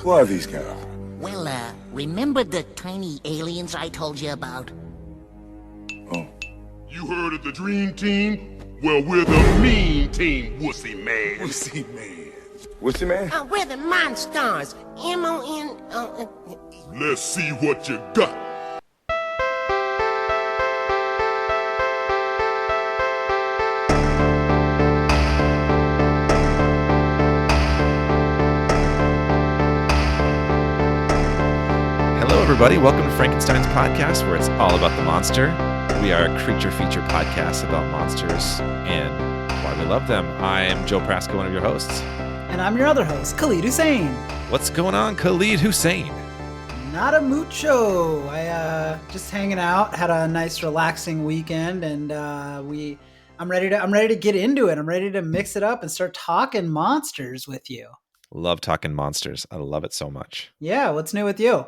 Who are these guys? Well, remember the tiny aliens I told you about? Oh. You heard of the Dream Team? Well, we're the Mean Team, wussy man. Wussy man. Wussy man? We're the Monstars. M-O-N... Let's see what you got. Hello, everybody. Welcome to Frankenstein's podcast, where it's all about the monster. We are a creature feature podcast about monsters and why we love them. I'm Joe Praska, one of your hosts. And I'm your other host, Khalid Hussein. What's going on, Khalid Hussein? Not a mucho. I just hanging out, had a nice relaxing weekend, and I'm ready to get into it. I'm ready to mix it up and start talking monsters with you. Love talking monsters. I love it so much. Yeah, what's new with you?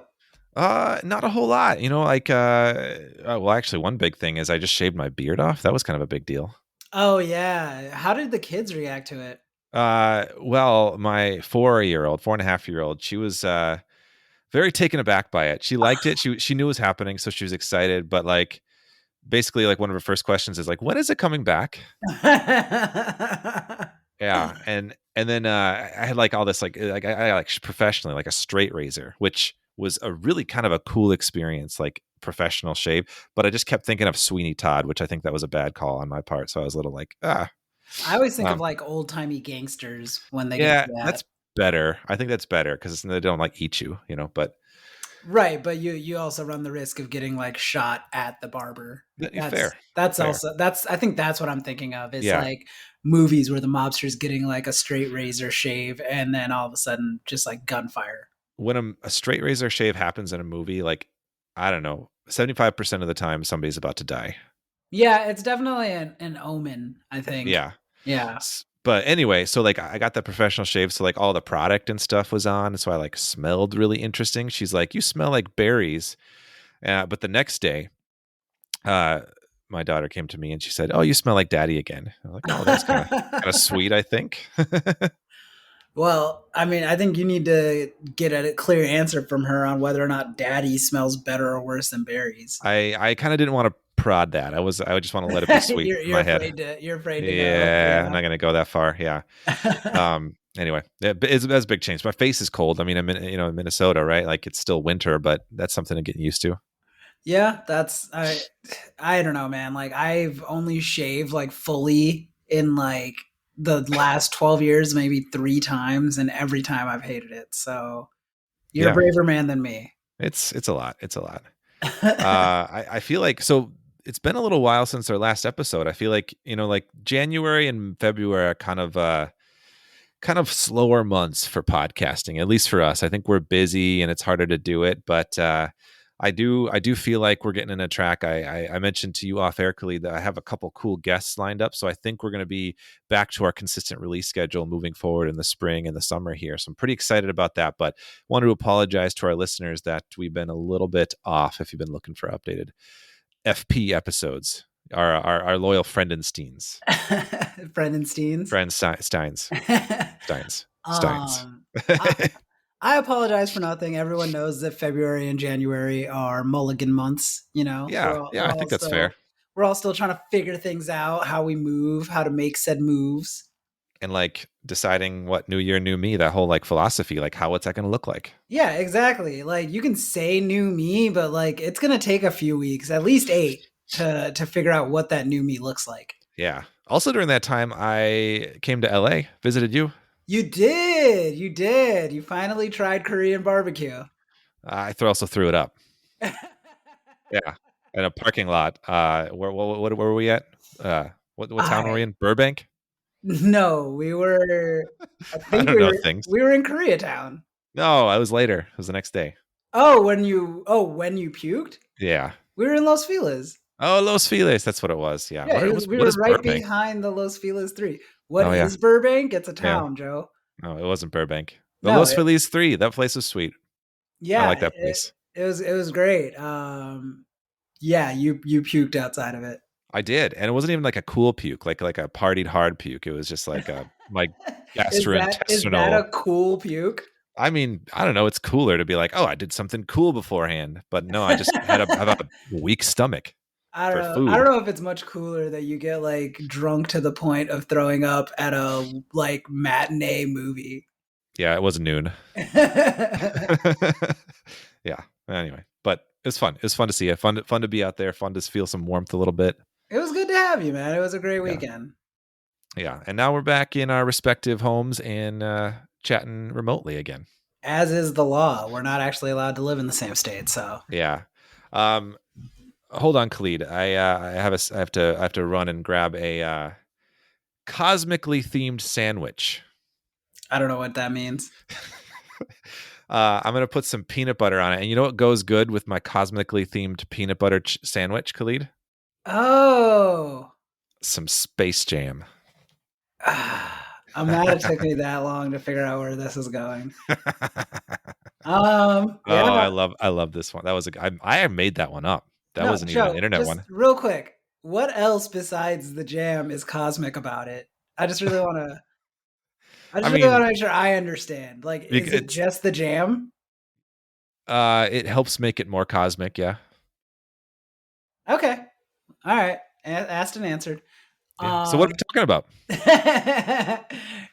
Not a whole lot. You know, like, well, actually, one big thing is I just shaved my beard off. That was kind of a big deal. Oh, yeah. How did the kids react to it? Well, my 4.5-year-old, she was very taken aback by it. She liked it. She knew it was happening, so she was excited. But like, basically, like one of her first questions is like, "When is it coming back?" Yeah, and then I had like all this like I like professionally like a straight razor, which was a really kind of a cool experience, like professional shave. But I just kept thinking of Sweeney Todd, which I think that was a bad call on my part. So I was a little like, I always think of like old timey gangsters when they yeah, get that. that's better. I think that's better because they don't like eat you, you know. But right, but you also run the risk of getting like shot at the barber. Fair. Also I think that's what I'm thinking of. Is Yeah. like movies where the mobster's getting like a straight razor shave and then all of a sudden just like gunfire. When a straight razor shave happens in a movie, like, I don't know, 75% of the time somebody's about to die. Yeah, it's definitely an omen, I think. Yeah. Yeah. But anyway, so like I got that professional shave, so like all the product and stuff was on, so I like smelled really interesting. She's like, "You smell like berries." But the next day, my daughter came to me and she said, "Oh, you smell like daddy again." I'm like, "Oh, that's kind of sweet, I think." Well, I mean, I think you need to get a clear answer from her on whether or not daddy smells better or worse than berries. I kind of didn't want to prod that. I just want to let it be sweet in my head. You're afraid to Yeah, go. I'm not going to go that far. Yeah. Anyway, that's a big change. My face is cold. I mean, I'm in Minnesota, right? Like it's still winter, but that's something to get used to. Yeah, I don't know, man. Like I've only shaved like fully in like the last 12 years, maybe 3 times, and every time I've hated it. So you're a braver man than me. It's a lot. It's a lot. I feel like, so it's been a little while since our last episode. I feel like, like January and February are kind of slower months for podcasting, at least for us. I think we're busy and it's harder to do it, but I do feel like we're getting in a track. I mentioned to you off air, Khalid, that I have a couple cool guests lined up. So I think we're going to be back to our consistent release schedule moving forward in the spring and the summer here. So I'm pretty excited about that, but want to apologize to our listeners that we've been a little bit off if you've been looking for updated FP episodes. Our loyal Friendensteins. Steins. I apologize for nothing. Everyone knows that February and January are mulligan months, Yeah, I think that's fair. We're all still trying to figure things out, how we move, how to make said moves. And like deciding what new year, new me, that whole like philosophy, like what's that going to look like? Yeah, exactly. Like you can say new me, but like it's going to take a few weeks, at least 8 to figure out what that new me looks like. Yeah. Also during that time, I came to LA, visited you. You did. You finally tried Korean barbecue. I also threw it up. Yeah, in a parking lot. Where were we at? What town were we in? Burbank? No, we were. I don't know things. We were in Koreatown. No, I was later. It was the next day. Oh, when you puked? Yeah. We were in Los Feliz. Oh, Los Feliz. That's what it was. Yeah. We were right behind the Los Feliz 3. What is Burbank? It's a town, Joe. No, it wasn't Burbank. The Los Feliz 3. That place was sweet. Yeah, I like that place. It was great. Yeah, you puked outside of it. I did, and it wasn't even like a cool puke, like a partied hard puke. It was just like a like gastrointestinal. Is that a cool puke? I mean, I don't know. It's cooler to be like, oh, I did something cool beforehand, but no, I just have a weak stomach I don't for know. I food. don't know if it's much cooler that you get like drunk to the point of throwing up at a like matinee movie. Yeah, it was noon. It Yeah. Anyway, but it's fun. It's fun to see it. Fun to be out there. Fun to feel some warmth a little bit. was good to have you, man. It was a great Yeah. weekend. Yeah. And now we're back in our respective homes and chatting remotely again. As is the law. We're not actually allowed to live in the same state, so. Yeah. Hold on, Khalid. I have to run and grab a cosmically themed sandwich. I don't know what that means. I'm gonna put some peanut butter on it, and you know what goes good with my cosmically themed peanut butter sandwich, Khalid? Oh. Some Space Jam. I'm mad it took me that long to figure out where this is going. Oh, Yeah. I love this one. That was I made that one up. That No, wasn't even Joe, an internet just one. real quick. What else besides the jam is cosmic about it? I just really want to. I just really want to make sure I understand. Like, is it just the jam? It helps make it more cosmic. Yeah. Okay. All right. Asked and answered. Yeah. So what are we talking about?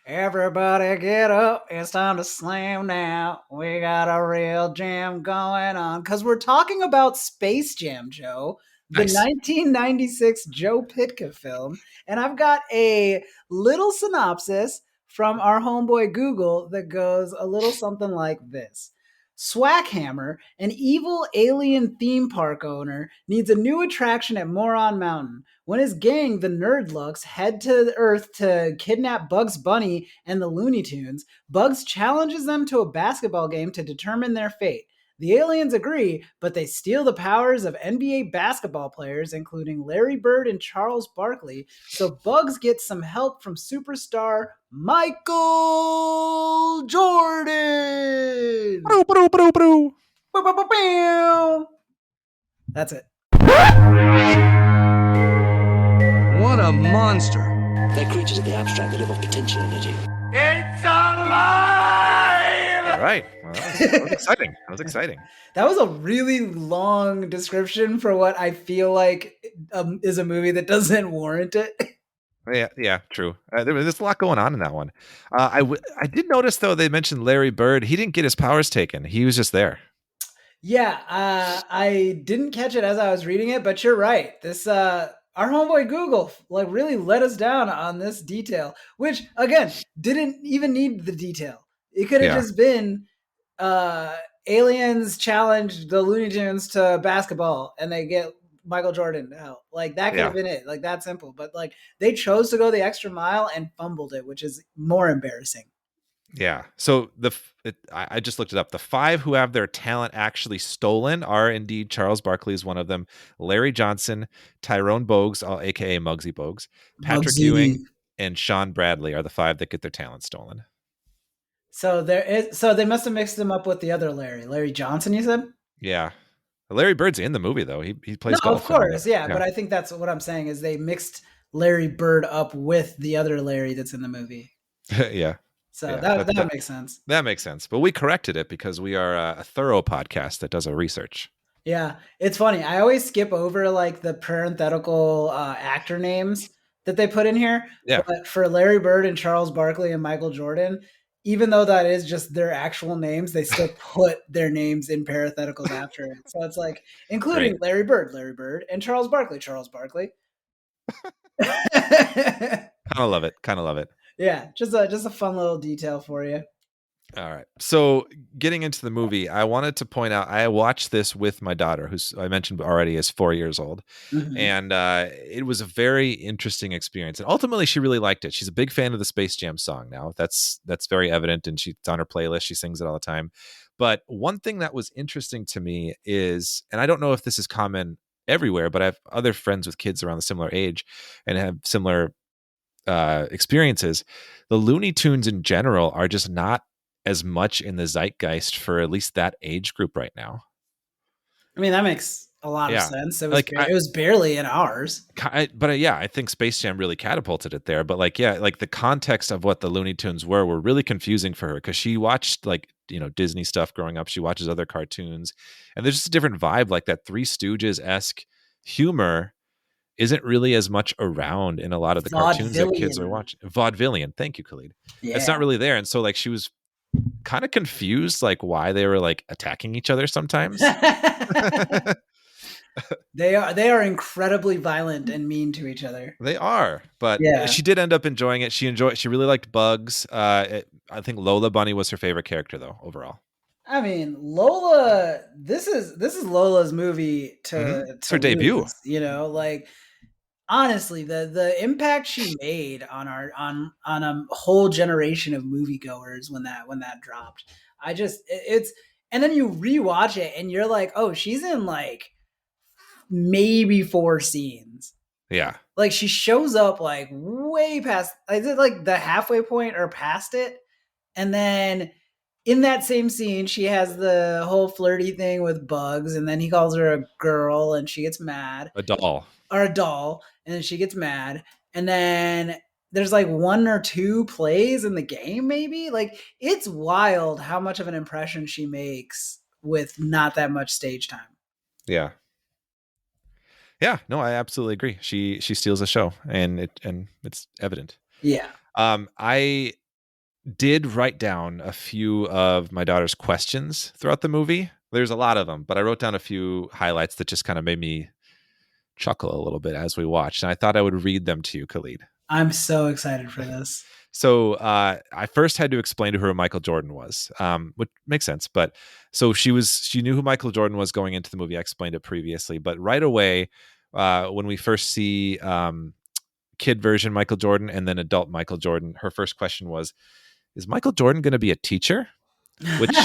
Everybody get up. It's time to slam now. We got a real jam going on. Because we're talking about Space Jam, Joe. The Nice. 1996 Joe Pytka film. And I've got a little synopsis from our homeboy Google that goes a little something like this. Swackhammer, an evil alien theme park owner, needs a new attraction at Moron Mountain. When his gang, the Nerdlucks, head to Earth to kidnap Bugs Bunny and the Looney Tunes, Bugs challenges them to a basketball game to determine their fate. The aliens agree, but they steal the powers of NBA basketball players, including Larry Bird and Charles Barkley, so Bugs gets some help from superstar Michael Jordan. That's it. What a monster. They're creatures of the abstract that live off potential energy. It's alive! All right. Well, that was exciting. That was exciting. That was a really long description for what I feel like is a movie that doesn't warrant it. Yeah, true. There's a lot going on in that one. I did notice though they mentioned Larry Bird. He didn't get his powers taken. He was just there. Yeah, I didn't catch it as I was reading it, but you're right. This our homeboy Google like really let us down on this detail, which again didn't even need the detail. It could have just been aliens challenge the Looney Tunes to basketball and they get Michael Jordan out. Like that could have been it. Like that simple. But like they chose to go the extra mile and fumbled it, which is more embarrassing. Yeah. So I just looked it up. The 5 who have their talent actually stolen are indeed Charles Barkley is one of them, Larry Johnson, Tyrone Bogues, aka Muggsy Bogues, Patrick Ewing, and Sean Bradley are the 5 that get their talent stolen. So they must have mixed them up with the other Larry Johnson. You said? Yeah. Larry Bird's in the movie though. He plays golf. Of course, yeah. But I think that's what I'm saying is they mixed Larry Bird up with the other Larry that's in the movie. Yeah. So that makes sense. That makes sense. But we corrected it because we are a thorough podcast that does our research. Yeah. It's funny. I always skip over like the parenthetical actor names that they put in here. Yeah. But for Larry Bird and Charles Barkley and Michael Jordan, even though that is just their actual names, they still put their names in parentheticals after it. So it's like, including Larry Bird, and Charles Barkley. Kind of love it. Yeah, just a fun little detail for you. All right. So getting into the movie, I wanted to point out, I watched this with my daughter, who's I mentioned already is 4 years old. Mm-hmm. And it was a very interesting experience. And ultimately, she really liked it. She's a big fan of the Space Jam song now. That's very evident. And it's on her playlist. She sings it all the time. But one thing that was interesting to me is, and I don't know if this is common everywhere, but I have other friends with kids around the similar age and have similar experiences. The Looney Tunes in general are just not as much in the zeitgeist for at least that age group right now. I mean, that makes a lot of sense. It was barely in ours. I think Space Jam really catapulted it there. But the context of what the Looney Tunes were really confusing for her because she watched like Disney stuff growing up. She watches other cartoons, and there's just a different vibe. Like that Three Stooges-esque humor isn't really as much around in a lot of the cartoons that kids are watching. Vaudevillian. Thank you, Khalid. Yeah. It's not really there. And so like she was kind of confused like why they were like attacking each other sometimes. They are incredibly violent and mean to each other. They are, but she did end up enjoying it. She really liked Bugs. I think Lola Bunny was her favorite character though, overall. I mean, Lola, this is Lola's movie to It's her debut. Like honestly, the impact she made on a whole generation of moviegoers when that dropped. And then you rewatch it and you're like, oh, she's in like maybe 4 scenes. Yeah. Like she shows up like way past, is it like the halfway point or past it? And then in that same scene, she has the whole flirty thing with Bugs, and then he calls her a girl and she gets mad. A doll. And she gets mad. And then there's like 1 or 2 plays in the game, maybe. Like it's wild how much of an impression she makes with not that much stage time. Yeah. Yeah, no, I absolutely agree. She steals the show, and it's evident. Yeah. I did write down a few of my daughter's questions throughout the movie. There's a lot of them, but I wrote down a few highlights that just kind of made me chuckle a little bit as we watched, and I thought I would read them to you, Khalid. I'm so excited for this. So I first had to explain to her who Michael Jordan was, which makes sense. But so she knew who Michael Jordan was going into the movie. I explained it previously, but right away when we first see kid version Michael Jordan and then adult Michael Jordan, her first question was, "Is Michael Jordan going to be a teacher?" Which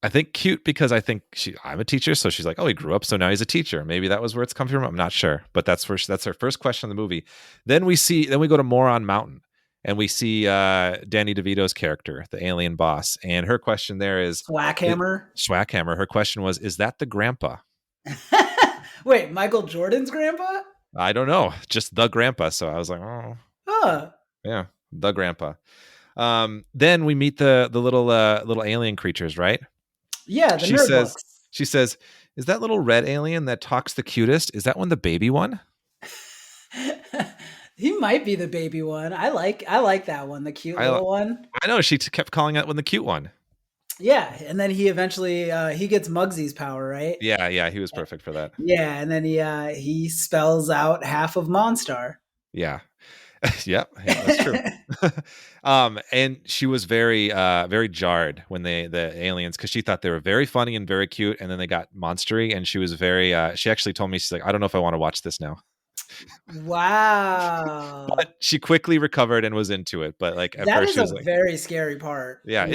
I think cute because I think I'm a teacher, so she's like, "Oh, he grew up, so now he's a teacher." Maybe that was where it's come from. I'm not sure, but that's her first question in the movie. Then we go to Moron Mountain, and we see Danny DeVito's character, the alien boss, and her question there is Schwackhammer. Her question was, "Is that the grandpa?" Wait, Michael Jordan's grandpa? I don't know, just the grandpa. So I was like, "Oh, yeah, the grandpa." Then we meet the little alien creatures, right? Yeah, She says, "Is that little red alien that talks the cutest? Is that one the baby one?" He might be the baby one. I like that one, the cute little one. I know, she kept calling that one the cute one. Yeah, and then he eventually he gets Muggsy's power, right? Yeah, he was perfect for that. Yeah, and then he spells out half of Monstar. Yeah. Yeah, that's true. And she was very jarred when the aliens, because she thought they were very funny and very cute, and then they got monstery, and she was very she actually told me, she's like, "I don't know if I want to watch this now." Wow. But she quickly recovered and was into it. But like at first she was like, very scary part. Yeah,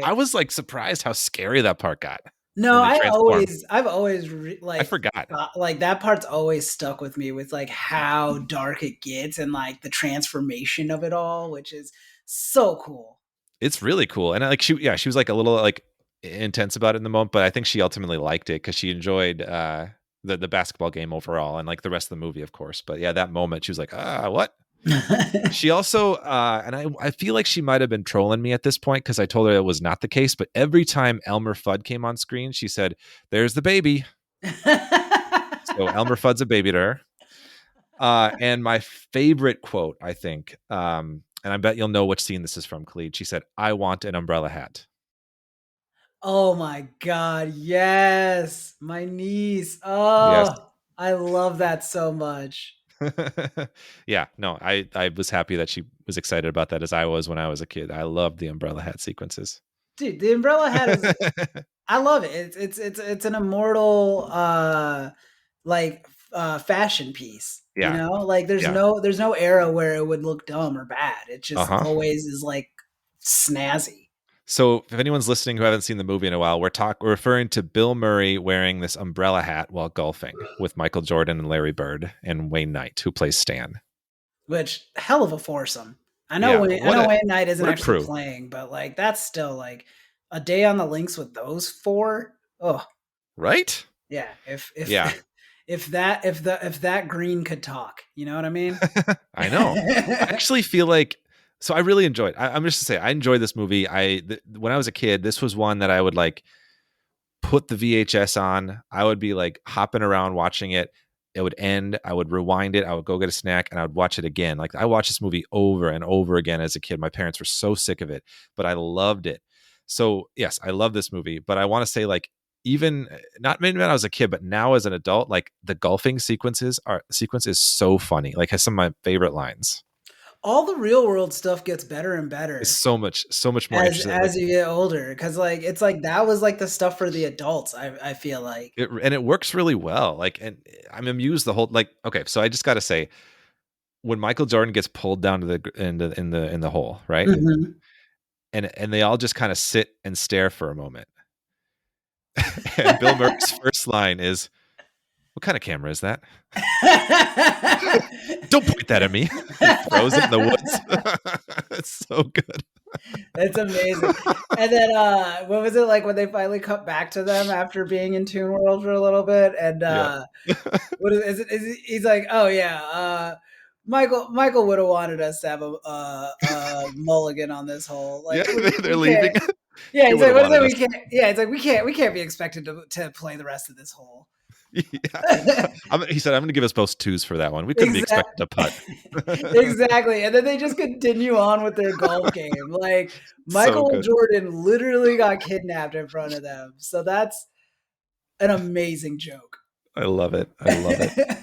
I was like surprised how scary that part got. No, I've always I forgot. Like that part's always stuck with me with like how dark it gets and like the transformation of it all, which is so cool. It's really cool. And like she was like a little like intense about it in the moment, but I think she ultimately liked it because she enjoyed the basketball game overall and like the rest of the movie, of course. But yeah, that moment she was like, what? She also and I feel like she might have been trolling me at this point because I told her it was not the case, but every time Elmer Fudd came on screen, she said, "There's the baby." So Elmer Fudd's a baby to her. And my favorite quote, I think, and I bet you'll know which scene this is from, Khalid. She said, "I want an umbrella hat." Oh my God, yes. My niece. Oh, yes. I love that so much. Yeah, no, I was happy that she was excited about that as I was when I was a kid. I loved the umbrella hat sequences. Dude, the umbrella hat is I love it. It's an immortal fashion piece. Yeah. You know? Like there's no era where it would look dumb or bad. It just always is like snazzy. So if anyone's listening who haven't seen the movie in a while, we're referring to Bill Murray wearing this umbrella hat while golfing with Michael Jordan and Larry Bird and Wayne Knight, who plays Stan. Which, hell of a foursome. I know Wayne Knight isn't actually playing, but like that's still like a day on the links with those 4. Oh, right? Yeah. If that green could talk, you know what I mean? I know. I actually feel like So I really enjoyed. I'm just to say I enjoyed this movie. When I was a kid, this was one that I would like put the VHS on. I would be like hopping around watching it. It would end. I would rewind it. I would go get a snack and I would watch it again. Like I watched this movie over and over again as a kid. My parents were so sick of it, but I loved it. So yes, I love this movie, but I want to say like even not maybe when I was a kid, but now as an adult, like the golfing sequence is so funny. Like has some of my favorite lines. All the real world stuff gets better and better It's so much more interesting. as you get older, because like it's like that was like the stuff for the adults. I feel like And it works really well. Like, and I'm amused the whole like. Okay, so I just got to say, when Michael Jordan gets pulled down to the in the hole, right? Mhm. And they all just kind of sit and stare for a moment. And Bill Murray's first line is, "What kind of camera is that? Don't point that at me." He throws it in the woods. It's so good. It's amazing. And then what was it like when they finally cut back to them after being in Toon World for a little bit? And Yeah. what is it? He's like, oh yeah, Michael would have wanted us to have a mulligan on this hole. Like Yeah, they're we leaving. can't. Yeah, He he's like, would've what is it? wanted We us. can't. Yeah, it's like we can't be expected to play the rest of this hole. Yeah. He said, "I'm going to give us both twos for that one. We couldn't be expected to putt." Exactly. And then they just continue on with their golf game. Like So Michael good. Jordan literally got kidnapped in front of them. So that's an amazing joke. I love it. I love it.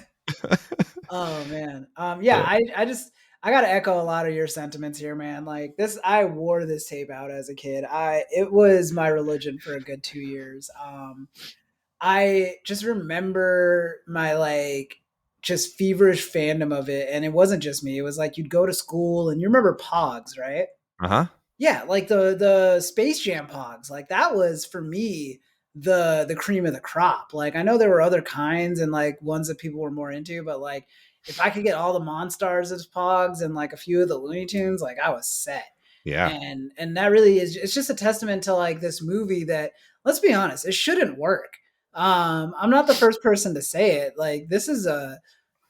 Oh man. Yeah, I gotta echo a lot of your sentiments here, man. Like this, I wore this tape out as a kid. It was my religion for a good 2 years. I just remember my like just feverish fandom of it, and it wasn't just me. It was like you'd go to school, and you remember Pogs, right? Uh-huh. Yeah, like the Space Jam Pogs. Like that was for me the cream of the crop. Like I know there were other kinds and like ones that people were more into, but like if I could get all the Monstars as Pogs and like a few of the Looney Tunes, like I was set. Yeah. And that really is, it's just a testament to like this movie that, let's be honest, it shouldn't work. I'm not the first person to say it. Like this is a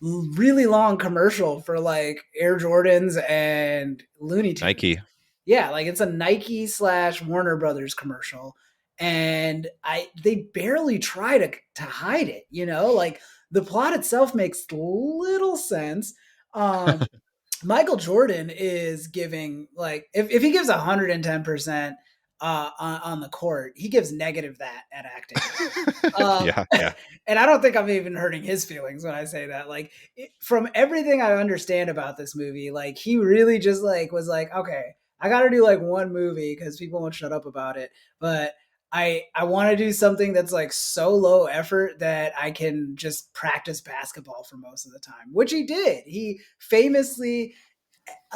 really long commercial for like Air Jordans and Looney Tunes. Nike. Yeah, like it's a Nike / Warner Brothers commercial, and they barely try to hide it. You know, like the plot itself makes little sense. Michael Jordan is giving like if he gives 110% on the court, he gives negative that at acting. Yeah. And I don't think I'm even hurting his feelings when I say that. Like from everything I understand about this movie, like he really just like was like, okay, I got to do like one movie because people won't shut up about it, but I want to do something that's like so low effort that I can just practice basketball for most of the time, which he did. He famously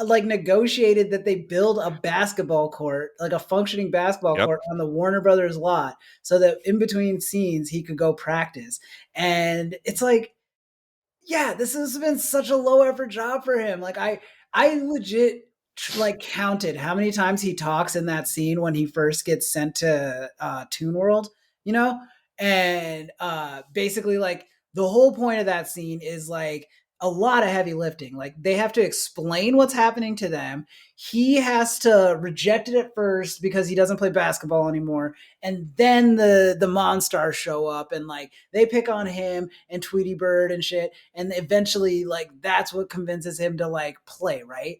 like negotiated that they build a basketball court, like a functioning basketball Yep. court on the Warner Brothers lot so that in between scenes he could go practice. And it's like, yeah, this has been such a low effort job for him. Like I legit like counted how many times he talks in that scene when he first gets sent to Toon World, you know? And basically like the whole point of that scene is like a lot of heavy lifting. Like they have to explain what's happening to them. He has to reject it at first because he doesn't play basketball anymore. And then the Monstars show up and like they pick on him and Tweety Bird and shit. And eventually like that's what convinces him to like play, right?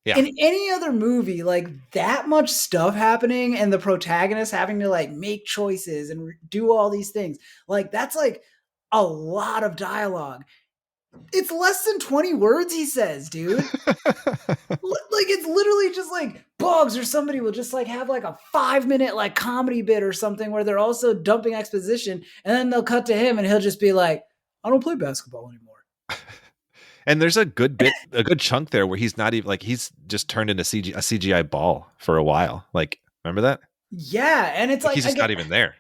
Yeah. In any other movie, like that much stuff happening and the protagonist having to like make choices and do all these things, like that's like a lot of dialogue. It's less than 20 words he says, dude. Like it's literally just like Bugs or somebody will just like have like a 5-minute like comedy bit or something where they're also dumping exposition, and then they'll cut to him and he'll just be like, I don't play basketball anymore. And there's a good chunk there where he's not even like he's just turned into a CGI ball for a while. Like, remember that? Yeah, and it's like he's just not even there.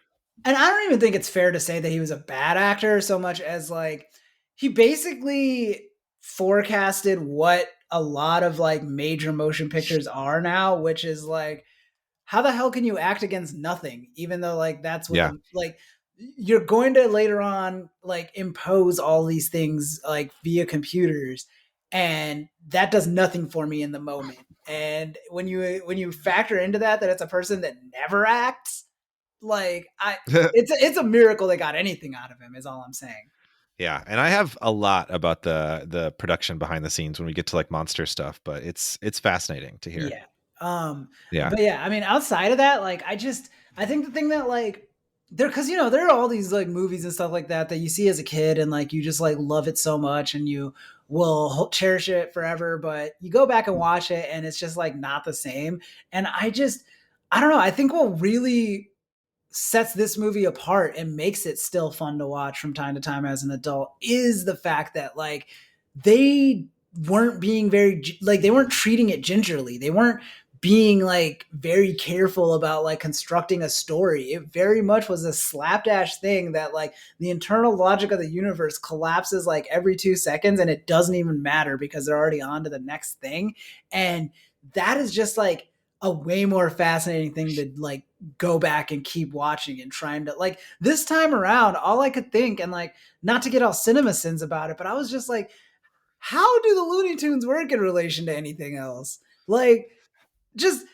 And I don't even think it's fair to say that he was a bad actor so much as like he basically forecasted what a lot of like major motion pictures are now, which is like, how the hell can you act against nothing? Even though like that's what like you're going to later on like impose all these things like via computers. and that does nothing for me in the moment. And when you factor into that it's a person that never acts, like it's a miracle they got anything out of him, is all I'm saying. Yeah, and I have a lot about the production behind the scenes when we get to like monster stuff, but it's fascinating to hear. Yeah. Yeah. But yeah, I mean, outside of that, like I think the thing that like because there are all these like movies and stuff like that you see as a kid and like you just like love it so much and you will cherish it forever, but you go back and watch it and it's just like not the same. And I don't know. I think what really sets this movie apart and makes it still fun to watch from time to time as an adult is the fact that like they weren't being they weren't treating it gingerly. They weren't being like very careful about like constructing a story. It very much was a slapdash thing that like the internal logic of the universe collapses like every 2 seconds and it doesn't even matter because they're already on to the next thing. And that is just like a way more fascinating thing to like go back and keep watching and trying to like this time around, all I could think, and like not to get all cinema sins about it, but I was just like, how do the Looney Tunes work in relation to anything else? Like just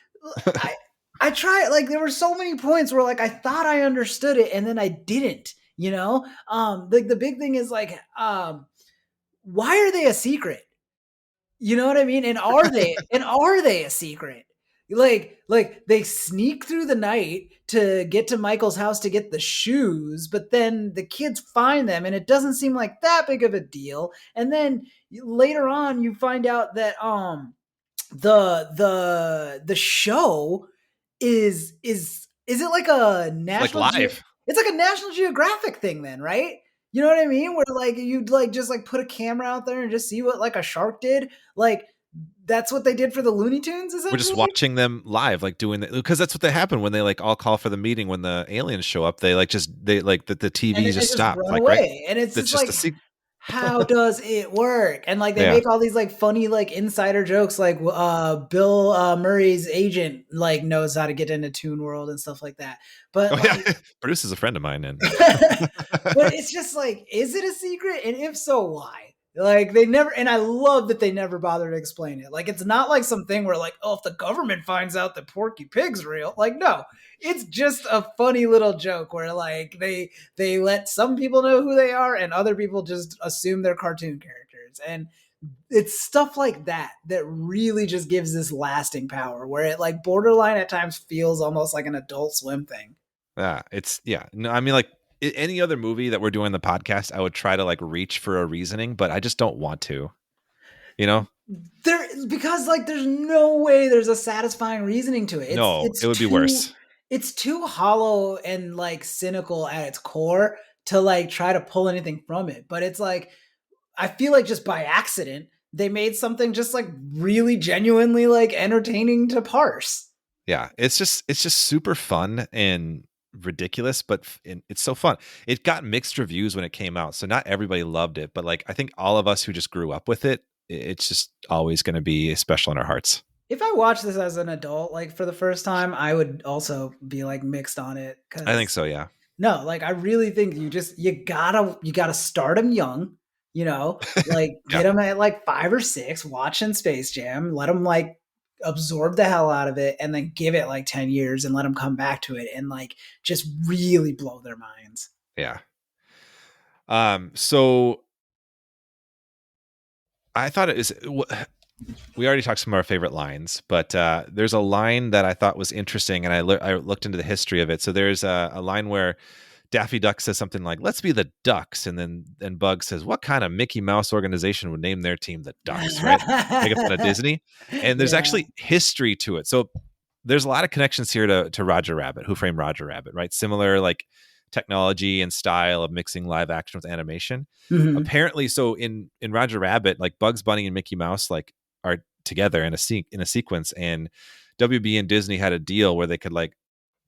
I try, like there were so many points where like I thought I understood it and then I didn't, like the big thing is like why are they a secret? You know what I mean? And are they a secret? Like they sneak through the night to get to Michael's house to get the shoes, but then the kids find them and it doesn't seem like that big of a deal. And then later on you find out that the show is it like a national like live. it's like a National Geographic thing then, right? You know what I mean? Where like you'd like just like put a camera out there and just see what like a shark did. Like that's what they did for the Looney Tunes, essentially. We're just watching them live, like doing that, because that's what they happen when they like all call for the meeting when the aliens show up. They like the TV just stop, like away. right, and it's just like how does it work? And like they make all these like funny like insider jokes, like Bill Murray's agent like knows how to get into Toon World and stuff like that. But Bruce is a friend of mine, and but it's just like, is it a secret? And if so, why? Like they never, and I love that they never bother to explain it. Like it's not like something where like, oh, if the government finds out that Porky Pig's real, like no, it's just a funny little joke where like they let some people know who they are and other people just assume they're cartoon characters. And it's stuff like that really just gives this lasting power where it like borderline at times feels almost like an Adult Swim thing. No, I mean like any other movie that we're doing the podcast, I would try to like reach for a reasoning, but I just don't want to, because like there's no way there's a satisfying reasoning to it. It would be worse. It's too hollow and like cynical at its core to like try to pull anything from it. But it's like, I feel like just by accident, they made something just like really genuinely like entertaining to parse. Yeah. It's just super fun and ridiculous, but it's so fun. It got mixed reviews when it came out, so not everybody loved it, but like I think all of us who just grew up with it, it's just always going to be special in our hearts. If I watch this as an adult, like for the first time, I would also be like mixed on it. I think so, yeah. No, like I really think you gotta start them young, like get them at like 5 or 6, watching Space Jam, let them like absorb the hell out of it, and then give it like 10 years and let them come back to it and like just really blow their minds. Yeah. So I thought it is. We already talked some of our favorite lines, but there's a line that I thought was interesting, and I looked into the history of it. So there's a line where Daffy Duck says something like, "Let's be the Ducks," and then Bugs says, "What kind of Mickey Mouse organization would name their team the Ducks?" Right? Making fun of Disney, and there's actually history to it. So there's a lot of connections here to Roger Rabbit, Who Framed Roger Rabbit, right? Similar like technology and style of mixing live action with animation. Mm-hmm. Apparently, so in Roger Rabbit, like Bugs Bunny and Mickey Mouse like are together in a sequence, and WB and Disney had a deal where they could like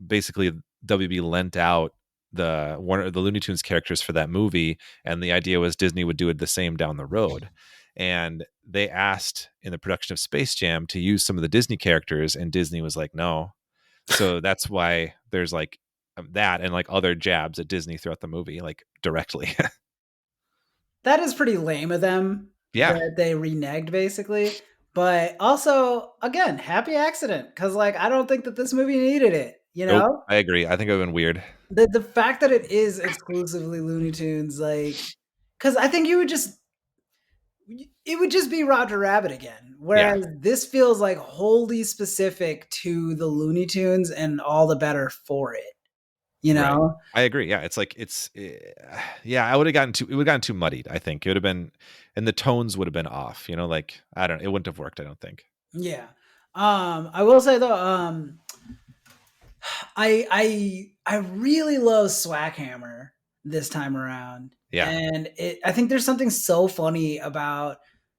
basically WB lent out the Looney Tunes characters for that movie, and the idea was Disney would do it the same down the road. And they asked in the production of Space Jam to use some of the Disney characters, and Disney was like, no. So that's why there's like that and like other jabs at Disney throughout the movie, like directly. That is pretty lame of them. Yeah. that they reneged basically. But also, again, happy accident because like I don't think that this movie needed it. You Nope. know, I agree. I think it would have been weird. the fact that it is exclusively Looney Tunes, like, because I think it would just be Roger Rabbit again. Yeah. Whereas this feels like wholly specific to the Looney Tunes and all the better for it. You Right. know? I agree. Yeah. It's like, yeah, it would have gotten too muddied. I think it would have been, and the tones would have been off, like, I don't, it wouldn't have worked. I don't think. Yeah. I will say though, I really love Swackhammer this time around. Yeah. And I think there's something so funny about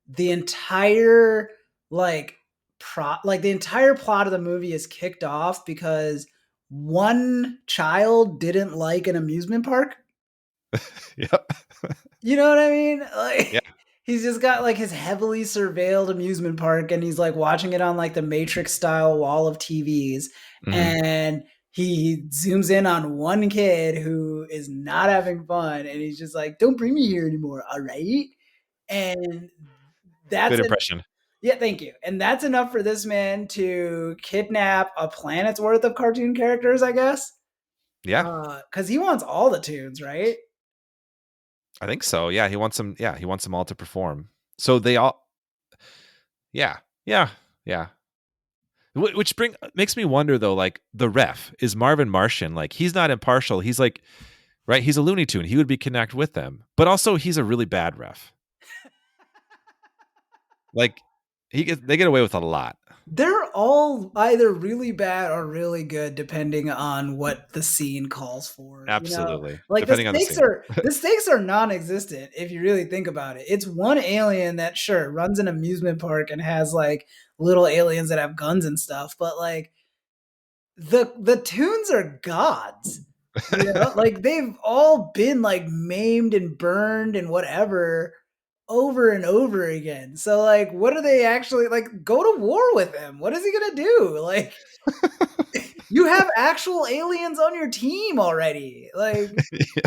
the entire like the entire plot of the movie is kicked off because one child didn't like an amusement park. Yep. You know what I mean? Yeah. Like he's just got like his heavily surveilled amusement park and he's like watching it on like the Matrix style wall of TVs and he zooms in on one kid who is not having fun and he's just like, "Don't bring me here anymore, all right?" And that's Good it. impression. Yeah, thank you. And that's enough for this man to kidnap a planet's worth of cartoon characters, I guess. Yeah. Because he wants all the tunes, right? I think so. Yeah. He wants them. Yeah. He wants them all to perform. So they all, yeah. Yeah. Yeah. Which makes me wonder though, like the ref is Marvin Martian. Like he's not impartial. He's like, right. He's a Looney Tune. He would be connect with them, but also he's a really bad ref. Like they get away with a lot. They're all either really bad or really good, depending on what the scene calls for. Absolutely. You know? Like Depending on the scene. the stakes are non-existent if you really think about it. It's one alien that sure runs an amusement park and has like little aliens that have guns and stuff, but like the tunes are gods. You know, like they've all been like maimed and burned and whatever over and over again. So like what are they actually like go to war with him? What is he going to do? Like you have actual aliens on your team already. Like Yeah.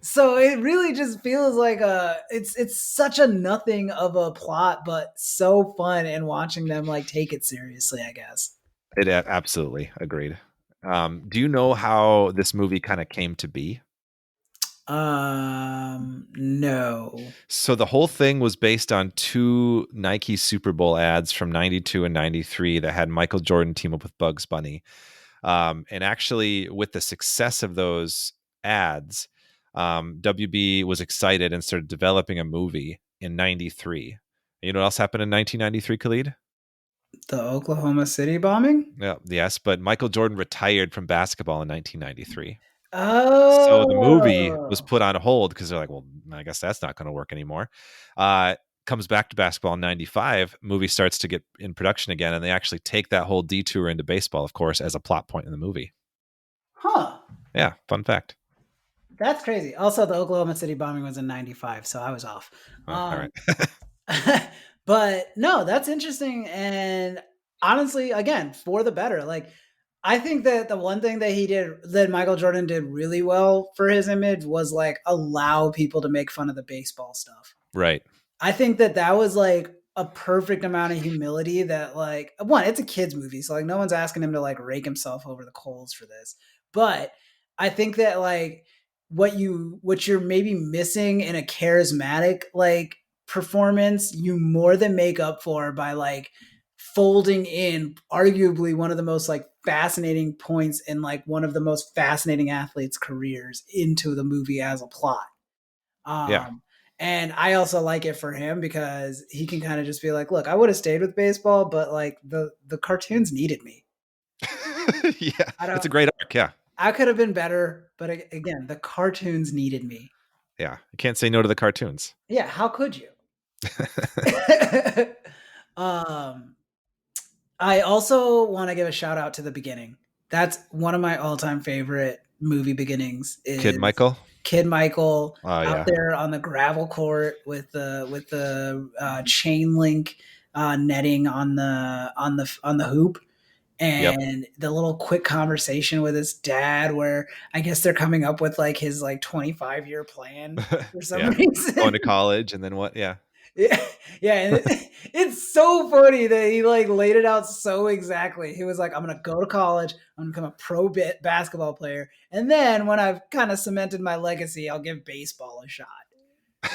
so it really just feels like it's such a nothing of a plot but so fun and watching them like take it seriously, I guess. It absolutely agreed. Do you know how this movie kind of came to be? No. So the whole thing was based on two Nike Super Bowl ads from 92 and 93 that had Michael Jordan team up with Bugs Bunny. And actually with the success of those ads, WB was excited and started developing a movie in 93. You know what else happened in 1993, Khalid? The Oklahoma City bombing? Yeah, yes, but Michael Jordan retired from basketball in 1993. Oh. So the movie was put on hold because they're like, well, I guess that's not going to work anymore. Comes back to basketball in 95. Movie starts to get in production again, and they actually take that whole detour into baseball, of course, as a plot point in the movie. Huh. Yeah, fun fact. That's crazy. Also, the Oklahoma City bombing was in 95, so I was off. Oh, all right. But no, that's interesting. And honestly, again, for the better. Like, I think that the one thing that Michael Jordan did really well for his image was like allow people to make fun of the baseball stuff. Right. I think that was like a perfect amount of humility that like, one, it's a kid's movie. So like no one's asking him to like rake himself over the coals for this. But I think that like what you're maybe missing in a charismatic like performance, you more than make up for by like folding in arguably one of the most like fascinating points in like one of the most fascinating athletes' careers into the movie as a plot. Yeah. And I also like it for him because he can kind of just be like, look, I would have stayed with baseball, but like the cartoons needed me. Yeah. It's a great arc. Yeah. I could have been better, but again, the cartoons needed me. Yeah. You can't say no to the cartoons. Yeah. How could you? I also want to give a shout out to the beginning. That's one of my all-time favorite movie beginnings. Is Kid Michael out there on the gravel court with the chain link netting on the hoop, and the little quick conversation with his dad, where I guess they're coming up with like his like 25-year plan for some reason. Going to college and then what? Yeah. Yeah, yeah, and it's so funny that he like laid it out so exactly. He was like, "I'm gonna go to college. I'm gonna become a basketball player, and then when I've kind of cemented my legacy, I'll give baseball a shot."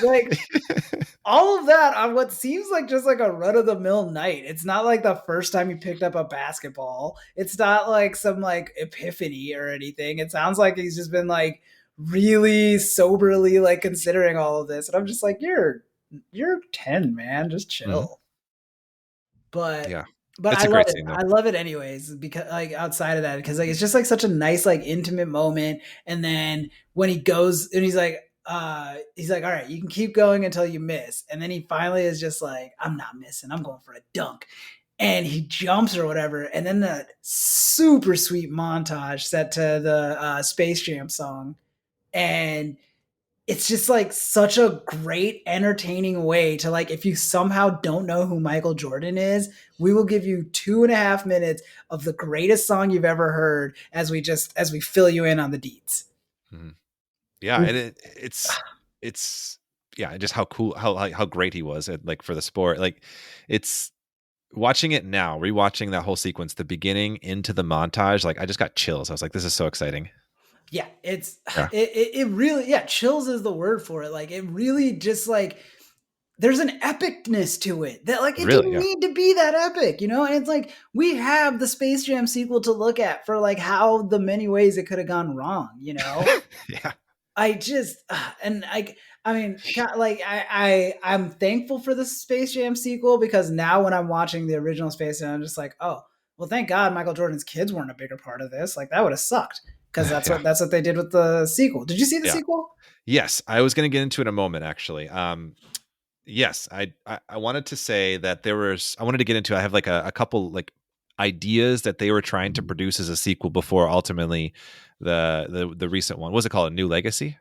Like all of that on what seems like just like a run of the mill night. It's not like the first time he picked up a basketball. It's not like some like epiphany or anything. It sounds like he's just been like really soberly like considering all of this, and I'm just like, you're 10, man. Just Mhm. chill. But Yeah. but It's I a love great it. scene though. I love it anyways because like outside of that because like it's just like such a nice like intimate moment. And then when he goes and he's like, all right, you can keep going until you miss. And then he finally is just like, I'm not missing. I'm going for a dunk. And he jumps or whatever. And then the super sweet montage set to the Space Jam song. And it's just like such a great entertaining way to like if you somehow don't know who Michael Jordan is, we will give you 2.5 minutes of the greatest song you've ever heard as we fill you in on the deets. Mhm. Yeah, and it's yeah, just how cool how great he was at like for the sport. Like it's watching it now, rewatching that whole sequence, the beginning into the montage, like I just got chills. I was like, this is so exciting. Yeah, it's Yeah. it really, yeah, chills is the word for it. Like it really just like there's an epicness to it that like it Really, didn't yeah. need to be that epic, you know? And it's like we have the Space Jam sequel to look at for like how the many ways it could have gone wrong, you know? Yeah. I just and I mean, like I'm thankful for the Space Jam sequel because now when I'm watching the original Space Jam, I'm just like, oh, well, thank God Michael Jordan's kids weren't a bigger part of this. Like that would have sucked because Yeah. that's what they did with the sequel. Did you see the Yeah. sequel? Yes, I was going to get into it in a moment actually. Yes, I wanted to say that I wanted to get into I have like a couple like ideas that they were trying to produce as a sequel before ultimately the recent one. What was it called? A New Legacy?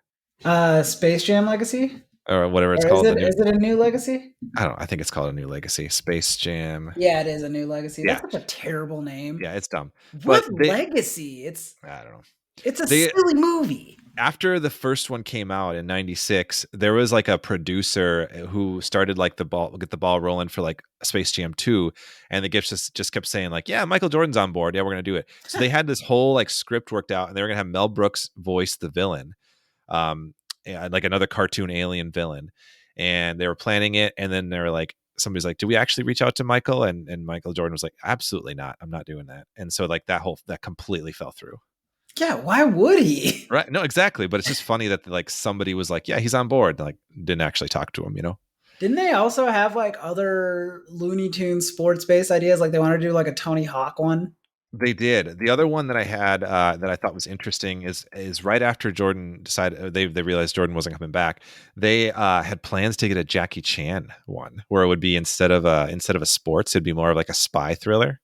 Space Jam Legacy, Or whatever it's or called. The new is it a new Legacy? I don't know, I think it's called A New Legacy. Space Jam. Yeah, it is a new Legacy. Yeah. That's such a terrible name. Yeah, it's dumb. What But they legacy? I don't know. It's a They silly movie. after the first one came out in 96, there was like a producer who started like get the ball rolling for like Space Jam 2. And the gifts just kept saying like, yeah, Michael Jordan's on board. Yeah, we're going to do it. So they had this whole like script worked out and they were going to have Mel Brooks voice the villain. Like another cartoon alien villain. And they were planning it. And then they were like, somebody's like, do we actually reach out to Michael? And Michael Jordan was like, absolutely not. I'm not doing that. And so like that completely fell through. Yeah, why would he? Right. No, exactly. But it's just funny that like somebody was like, yeah, he's on board. Like didn't actually talk to him, you know? Didn't they also have like other Looney Tunes sports based ideas? Like they wanted to do like a Tony Hawk one? They did. The other one that I had that I thought was interesting is right after Jordan decided they realized Jordan wasn't coming back. They had plans to get a Jackie Chan one where it would be instead of a sports, it'd be more of like a spy thriller.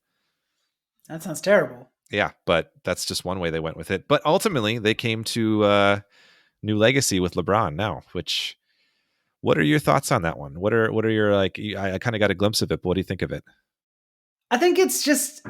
That sounds terrible. Yeah, but that's just one way they went with it. But ultimately, they came to New Legacy with LeBron now. Which, what are your thoughts on that one? What are your like? I kind of got a glimpse of it, but what do you think of it? I think it's just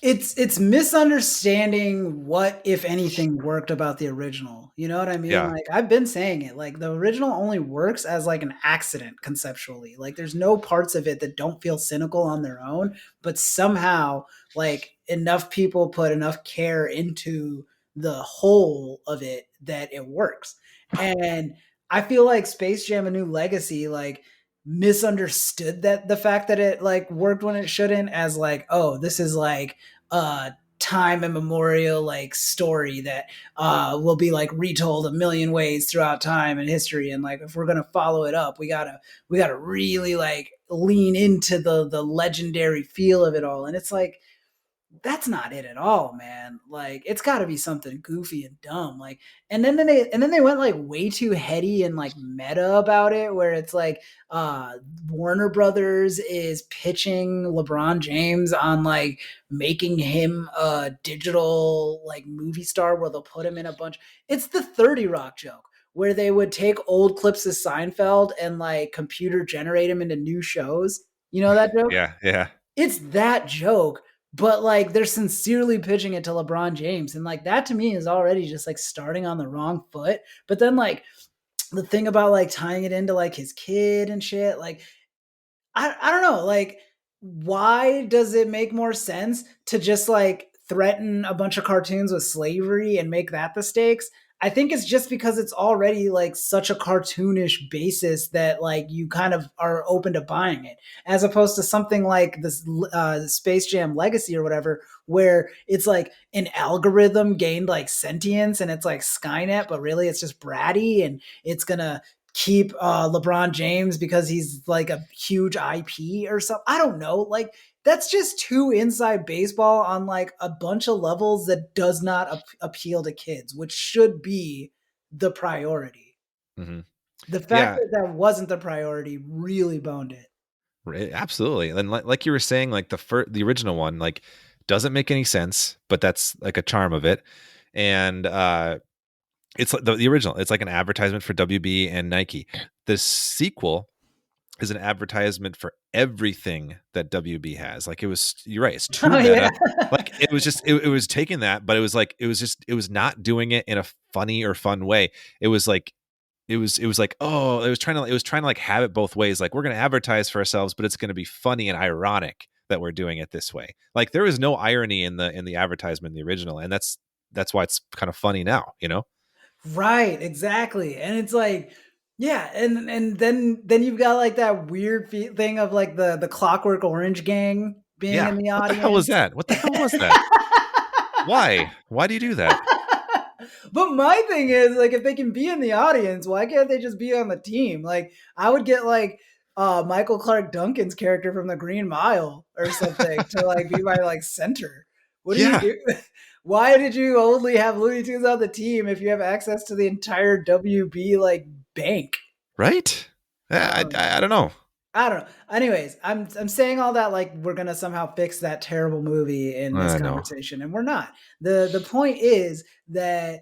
it's misunderstanding what if anything worked about the original. You know what I mean? Yeah, Like I've been saying it. Like the original only works as like an accident conceptually. Like there's no parts of it that don't feel cynical on their own, but somehow like enough people put enough care into the whole of it that it works. And I feel like Space Jam: A New Legacy like misunderstood that the fact that it like worked when it shouldn't as like, oh, this is like a time immemorial like story that will be like retold a million ways throughout time and history, and like if we're gonna follow it up, we gotta really like lean into the legendary feel of it all. And it's like that's not it at all, man. Like it's got to be something goofy and dumb. Like, and then they went like way too heady and like meta about it, where it's like Warner Brothers is pitching LeBron James on like making him a digital like movie star, where they'll put him in a bunch. It's the 30 Rock joke, where they would take old clips of Seinfeld and like computer generate them into new shows. You know that joke? yeah, yeah. It's that joke, but like they're sincerely pitching it to LeBron James. And like that to me is already just like starting on the wrong foot. But then like the thing about like tying it into like his kid and shit, like I don't know, like why does it make more sense to just like threaten a bunch of cartoons with slavery and make that the stakes? I think it's just because it's already like such a cartoonish basis that like you kind of are open to buying it, as opposed to something like this Space Jam Legacy or whatever, where it's like an algorithm gained like sentience and it's like Skynet, but really it's just bratty and it's gonna keep LeBron James because he's like a huge IP or something. I don't know. Like that's just too inside baseball on like a bunch of levels that does not appeal to kids, which should be the priority. Mm-hmm. The fact Yeah, that that wasn't the priority really boned it. absolutely. And like you were saying, like the original one, like doesn't make any sense, but that's like a charm of it. And it's like the original. It's like an advertisement for WB and Nike. The sequel is an advertisement for everything that WB has. Like you're right. It's too meta. Yeah. Like it was just, it was taking that, but it was like, it was not doing it in a funny or fun way. It was like, it was like, oh, it was trying to like have it both ways. Like we're going to advertise for ourselves, but it's going to be funny and ironic that we're doing it this way. Like there was no irony in the advertisement, in the original. And that's why it's kind of funny now, you know? Right, exactly. And it's like, yeah, and then you've got like that weird thing of like the Clockwork Orange gang being Yeah. in the What the hell was audience. that? What the hell was that? Why? Why do you do that? But my thing is like if they can be in the audience, why can't they just be on the team? Like I would get like Michael Clark Duncan's character from the Green Mile or something to like be my like center. What do you Yeah. do? Why did you only have Looney Tunes on the team if you have access to the entire WB like bank? Right? I don't know. I don't know. Anyways, I'm saying all that like we're gonna somehow fix that terrible movie in this I know. conversation, and we're not. The point is that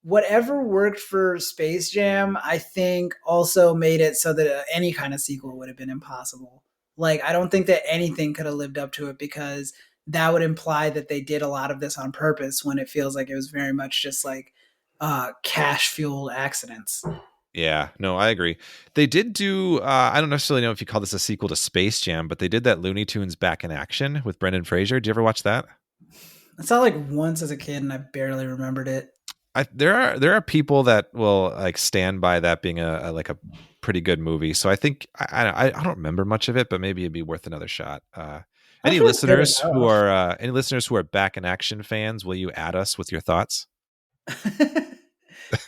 whatever worked for Space Jam, I think also made it so that any kind of sequel would have been impossible. Like I don't think that anything could have lived up to it because that would imply that they did a lot of this on purpose when it feels like it was very much just like cash fueled accidents. Yeah, no, I agree. They did do I don't necessarily know if you call this a sequel to Space Jam, but they did that Looney Tunes Back in Action with Brendan Fraser. Did you ever watch that? I saw like once as a kid and I barely remembered it. There are people that will like stand by that being a like a pretty good movie. So I think I don't remember much of it, but maybe it'd be worth another shot. Any listeners who are Back in Action fans, will you add us with your thoughts?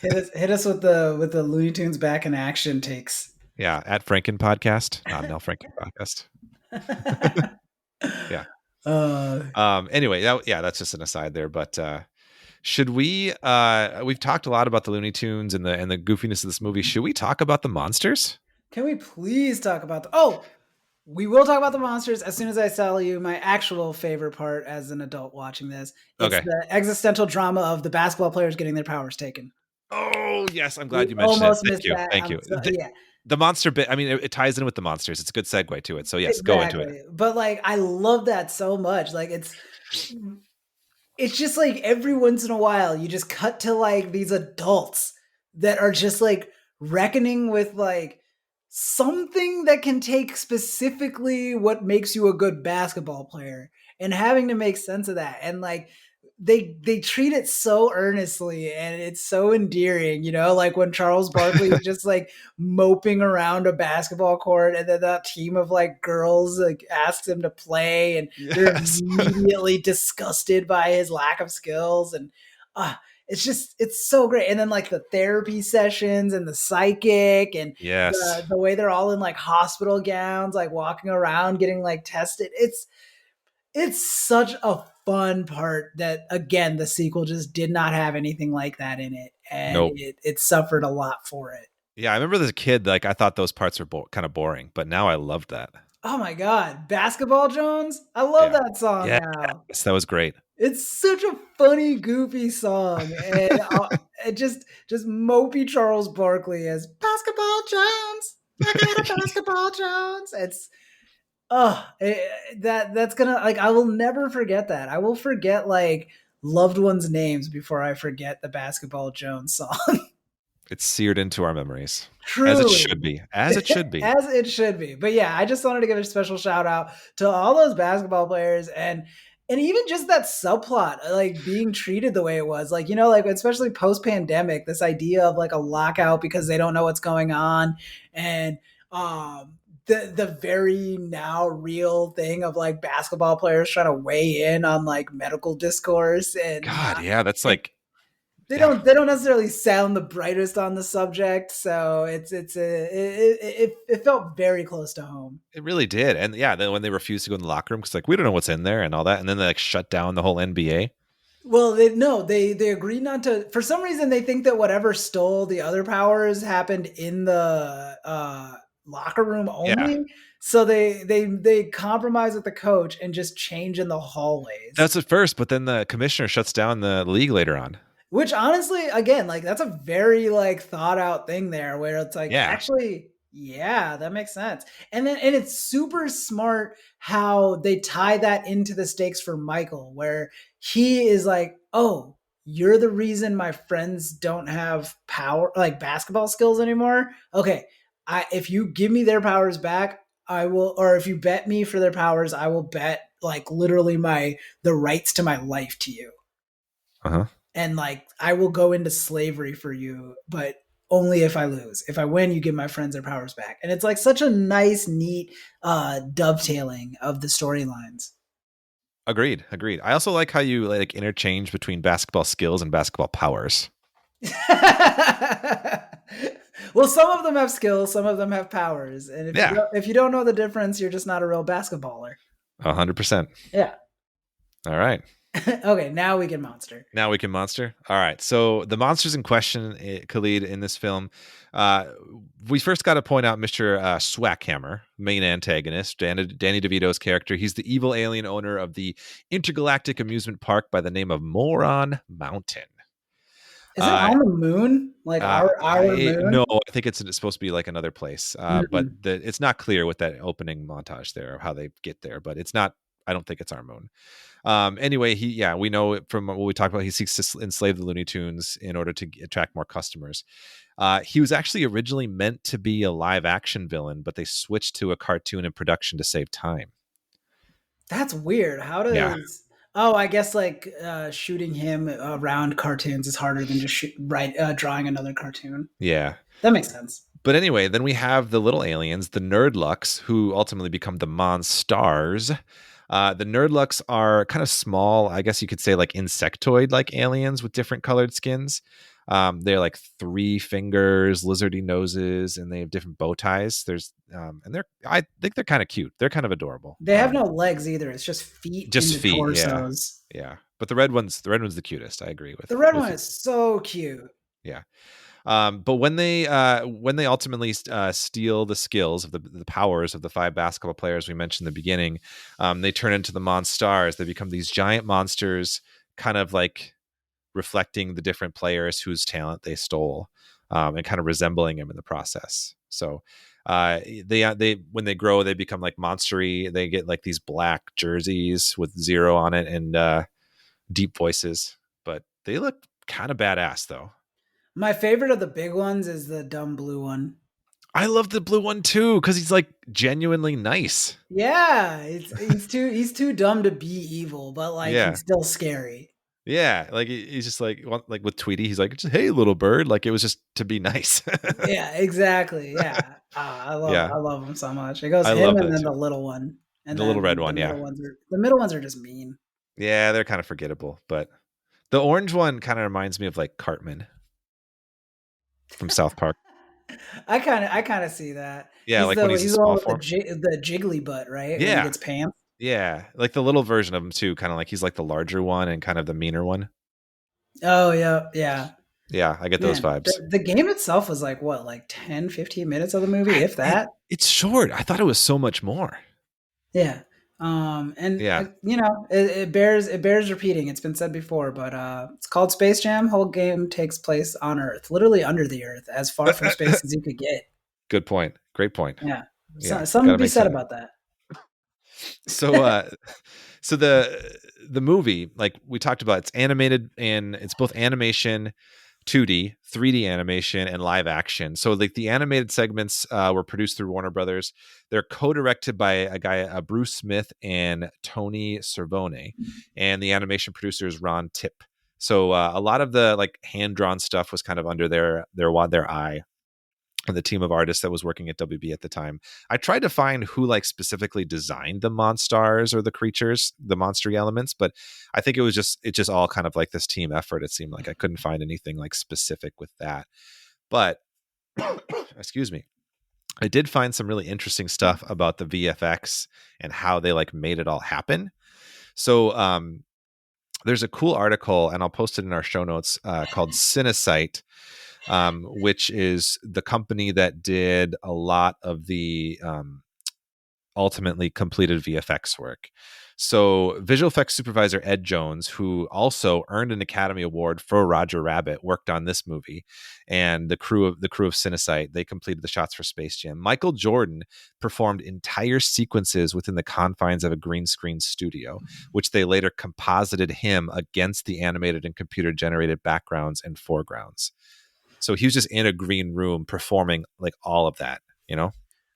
hit us with the Looney Tunes Back in Action takes. Yeah, at Franken Podcast, not Mel Franken Podcast. Yeah. Anyway, that's just an aside there, but should we we've talked a lot about the Looney Tunes and the goofiness of this movie. Should we talk about the monsters? Can we please talk about we will talk about the monsters as soon as I tell you my actual favorite part as an adult watching this. It's Okay. the existential drama of the basketball players getting their powers taken. Oh, yes, I'm glad you mentioned Almost it. missed that. Thank you. Yeah. The monster bit, I mean, it ties in with the monsters. It's a good segue to it. So yes, go into it. But like I love that so much. Like it's just like every once in a while you just cut to like these adults that are just like reckoning with like something that can take specifically what makes you a good basketball player and having to make sense of that. And like they treat it so earnestly and it's so endearing, you know, like when Charles Barkley is just like moping around a basketball court and then that team of like girls like asks him to play and they're immediately disgusted by his lack of skills. And it's so great. And then like the therapy sessions and the psychic and Yes. the way they're all in like hospital gowns, like walking around getting like tested. It's such a fun part that again the sequel just did not have anything like that in it, and Nope. it suffered a lot for it. Yeah, I remember as a kid, like I thought those parts were kind of boring, but now I loved that. Oh my god, Basketball Jones! I love that song now. Yes, that was great. It's such a funny, goofy song, and it just mopey Charles Barkley as Basketball Jones. I got a Basketball Jones. That's gonna like I will never forget that. I will forget like loved ones' names before I forget the Basketball Jones song. It's seared into our memories. Truly. As it should be. As it should be. As it should be. But yeah, I just wanted to give a special shout out to all those basketball players and even just that subplot, like being treated the way it was, like, like especially post pandemic, this idea of like a lockout because they don't know what's going on, and the very now real thing of like basketball players trying to weigh in on like medical discourse, and God, yeah, that's like they don't necessarily sound the brightest on the subject, so it felt very close to home. It really did. And yeah, then when they refused to go in the locker room because like we don't know what's in there and all that, and then they like shut down the whole NBA. Well, they agreed not to. For some reason, they think that whatever stole the other powers happened in the locker room only. Yeah. So they compromise with the coach and just change in the hallways. That's at first, but then the commissioner shuts down the league later on. Which honestly, again, like that's a very like thought out thing there, where it's like, actually, yeah, that makes sense. And it's super smart how they tie that into the stakes for Michael, where he is like, oh, you're the reason my friends don't have power, like basketball skills anymore. Okay, if you give me their powers back, I will, or if you bet me for their powers, I will bet like literally the rights to my life to you. Uh-huh. And like, I will go into slavery for you, but only if I lose. If I win, you give my friends their powers back. And it's like such a nice, neat dovetailing of the storylines. Agreed. I also like how you like interchange between basketball skills and basketball powers. Well, some of them have skills, some of them have powers. And if you don't know the difference, you're just not a real basketballer. 100%. Yeah. All right. Okay, now we can monster. All right. So the monsters in question, Khalid, in this film, we first got to point out Mr. Swackhammer, main antagonist, Danny DeVito's character. He's the evil alien owner of the intergalactic amusement park by the name of Moron Mountain. Is it on the moon? Like our moon? No, I think it's supposed to be like another place. But it's not clear with that opening montage there, how they get there. But it's not. I don't think it's our moon. Anyway, we know from what we talked about, he seeks to enslave the Looney Tunes in order to attract more customers. He was actually originally meant to be a live action villain, but they switched to a cartoon in production to save time. That's weird. How does... Yeah. Oh, I guess like shooting him around cartoons is harder than just drawing another cartoon. Yeah. That makes sense. But anyway, then we have the little aliens, the Nerdlucks, who ultimately become the Monstars. The Nerdlucks are kind of small, I guess you could say like insectoid-like aliens with different colored skins. They're like 3 fingers, lizardy noses, and they have different bow ties. I think they're kind of cute. They're kind of adorable. They have no legs either. It's just feet. Just feet. Torsos. Yeah. But the red one's the cutest. I agree with the red one. Is so cute. Yeah. But when they ultimately steal the skills of the powers of the 5 basketball players we mentioned in the beginning, they turn into the Monstars. They become these giant monsters, kind of like reflecting the different players whose talent they stole, and kind of resembling them in the process. So they when they grow, they become like monstery. They get like these black jerseys with 0 on it and deep voices, but they look kind of badass though. My favorite of the big ones is the dumb blue one. I love the blue one too, because he's like genuinely nice. Yeah, he's too dumb to be evil, but like he's still scary. Yeah, like he's just like with Tweety, he's like, "Hey, little bird!" Like it was just to be nice. Yeah, exactly. Yeah, I love him so much. It goes him and then the little one, and the little red one. Yeah, the middle ones are just mean. Yeah, they're kind of forgettable, but the orange one kind of reminds me of like Cartman from South Park. I kind of see that. Yeah, like when he's in small form. The jiggly butt, right? Yeah, when he gets pants. Yeah, like the little version of him too. Kind of like he's like the larger one and kind of the meaner one. Oh yeah. Yeah, I get those vibes. The game itself was like what, like 10, 15 minutes of the movie, if that. It's short. I thought it was so much more. Yeah. It bears repeating. It's been said before, but it's called Space Jam. Whole game takes place on Earth, literally under the Earth, as far from space as you could get. Good point. Great point. Yeah. Something to be said about that. So the movie, like we talked about, it's animated and it's both animation, 2D, 3D animation, and live action. So like the animated segments were produced through Warner Brothers. They're co-directed by a guy, Bruce Smith and Tony Cervone, and the animation producer is Ron Tipp. So a lot of the like hand-drawn stuff was kind of under their eye, and the team of artists that was working at WB at the time. I tried to find who like specifically designed the Monstars or the creatures, the monstery elements, but I think it just all kind of like this team effort. It seemed like I couldn't find anything like specific with that. But excuse me. I did find some really interesting stuff about the VFX and how they like made it all happen. So there's a cool article, and I'll post it in our show notes, called Cinesight, which is the company that did a lot of the ultimately completed VFX work. So visual effects supervisor Ed Jones, who also earned an Academy Award for Roger Rabbit, worked on this movie, and the crew of Cinesight, they completed the shots for Space Jam. Michael Jordan performed entire sequences within the confines of a green screen studio, which they later composited him against the animated and computer generated backgrounds and foregrounds. So he was just in a green room performing like all of that, you know?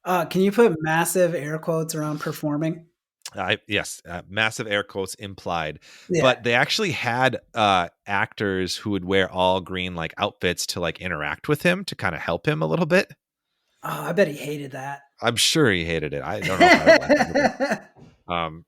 Can you put massive air quotes around performing? Yes, massive air quotes implied. Yeah. But they actually had actors who would wear all green like outfits to like interact with him to kind of help him a little bit. Oh, I bet he hated that. I'm sure he hated it. I don't know if I would like it.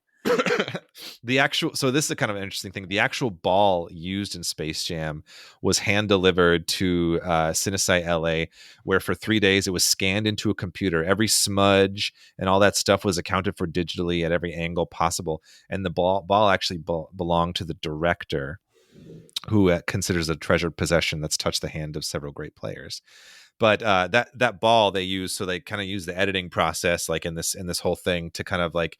So this is a kind of an interesting thing. The actual ball used in Space Jam was hand delivered to Cinesight LA, where for 3 days it was scanned into a computer. Every smudge and all that stuff was accounted for digitally at every angle possible. And the ball actually belonged to the director, who considers a treasured possession that's touched the hand of several great players. But that ball they use, so they kind of use the editing process like in this whole thing to kind of like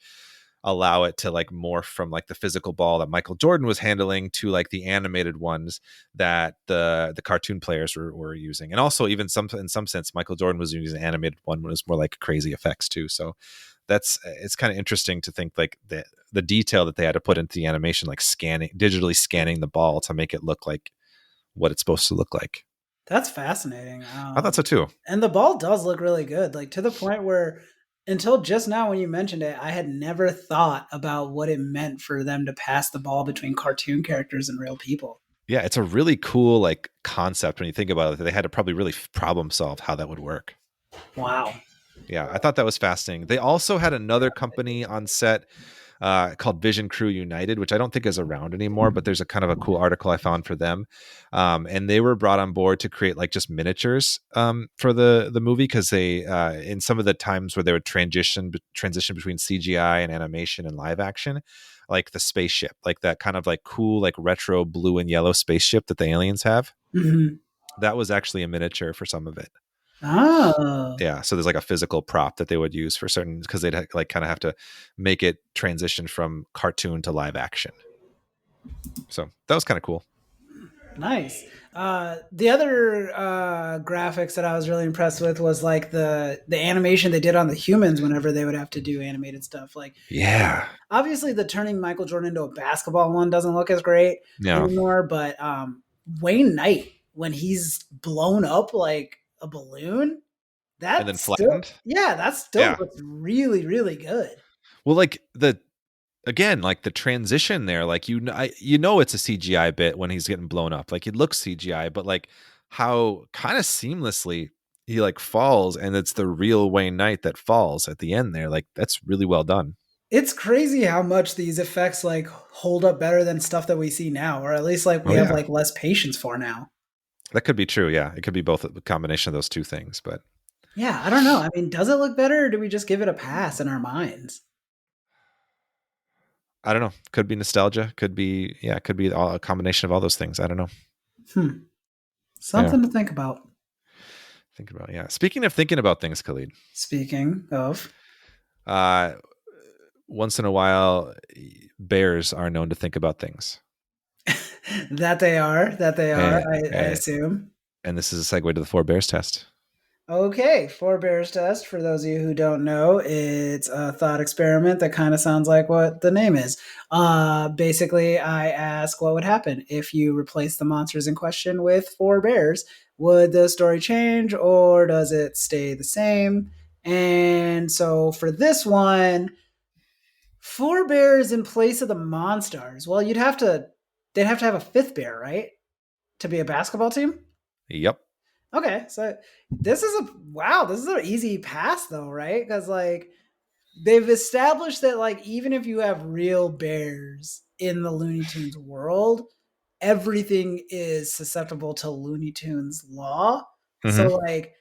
allow it to like morph from like the physical ball that Michael Jordan was handling to like the animated ones that the cartoon players were using. And also even in some sense, Michael Jordan was using an animated one when it was more like crazy effects too. So it's kind of interesting to think like the detail that they had to put into the animation, like digitally scanning the ball to make it look like what it's supposed to look like. That's fascinating. I thought so too. And the ball does look really good, like to the point where until just now when you mentioned it, I had never thought about what it meant for them to pass the ball between cartoon characters and real people. Yeah, it's a really cool like concept when you think about it. They had to probably really problem solve how that would work. Wow. Yeah, I thought that was fascinating. They also had another company on set called Vision Crew United, which I don't think is around anymore, but there's a kind of a cool article I found for them. And they were brought on board to create like just miniatures for the movie, because they in some of the times where they would transition between CGI and animation and live action, like the spaceship, like that kind of like cool like retro blue and yellow spaceship that the aliens have. Mm-hmm. That was actually a miniature for some of it. Oh. Yeah, so there's like a physical prop that they would use for certain, because they'd like kind of have to make it transition from cartoon to live action. So that was kind of cool. Nice. The other graphics that I was really impressed with was like the animation they did on the humans whenever they would have to do animated stuff. Like, yeah, obviously the turning Michael Jordan into a basketball one doesn't look as great anymore, but Wayne Knight, when he's blown up like a balloon, that and then flattened. That still looks really, really good. Well, like the transition there, like you know it's a CGI bit when he's getting blown up. Like it looks CGI, but like how kind of seamlessly he like falls, and it's the real Wayne Knight that falls at the end there. Like that's really well done. It's crazy how much these effects like hold up better than stuff that we see now, or at least like we have like less patience for now. That could be true. Yeah, it could be both, a combination of those two things. But yeah, I don't know. I mean, does it look better, or do we just give it a pass in our minds? I don't know. Could be nostalgia. Could be a combination of all those things. I don't know. Something to think about. Yeah. Speaking of thinking about things, Khalid. Speaking of, once in a while, bears are known to think about things. that they are. I assume. And this is a segue to the 4 bears test. Okay, Four Bears test. For those of you who don't know, it's a thought experiment that kind of sounds like what the name is. Basically, I ask what would happen if you replace the monsters in question with four bears. Would the story change or does it stay the same? And so for this one, four bears in place of the Monstars. Well, they'd have to have a fifth bear, right? To be a basketball team? Yep. Okay, so this is an easy pass though, right? Because like they've established that like even if you have real bears in the Looney Tunes world, everything is susceptible to Looney Tunes law. So Hmm. like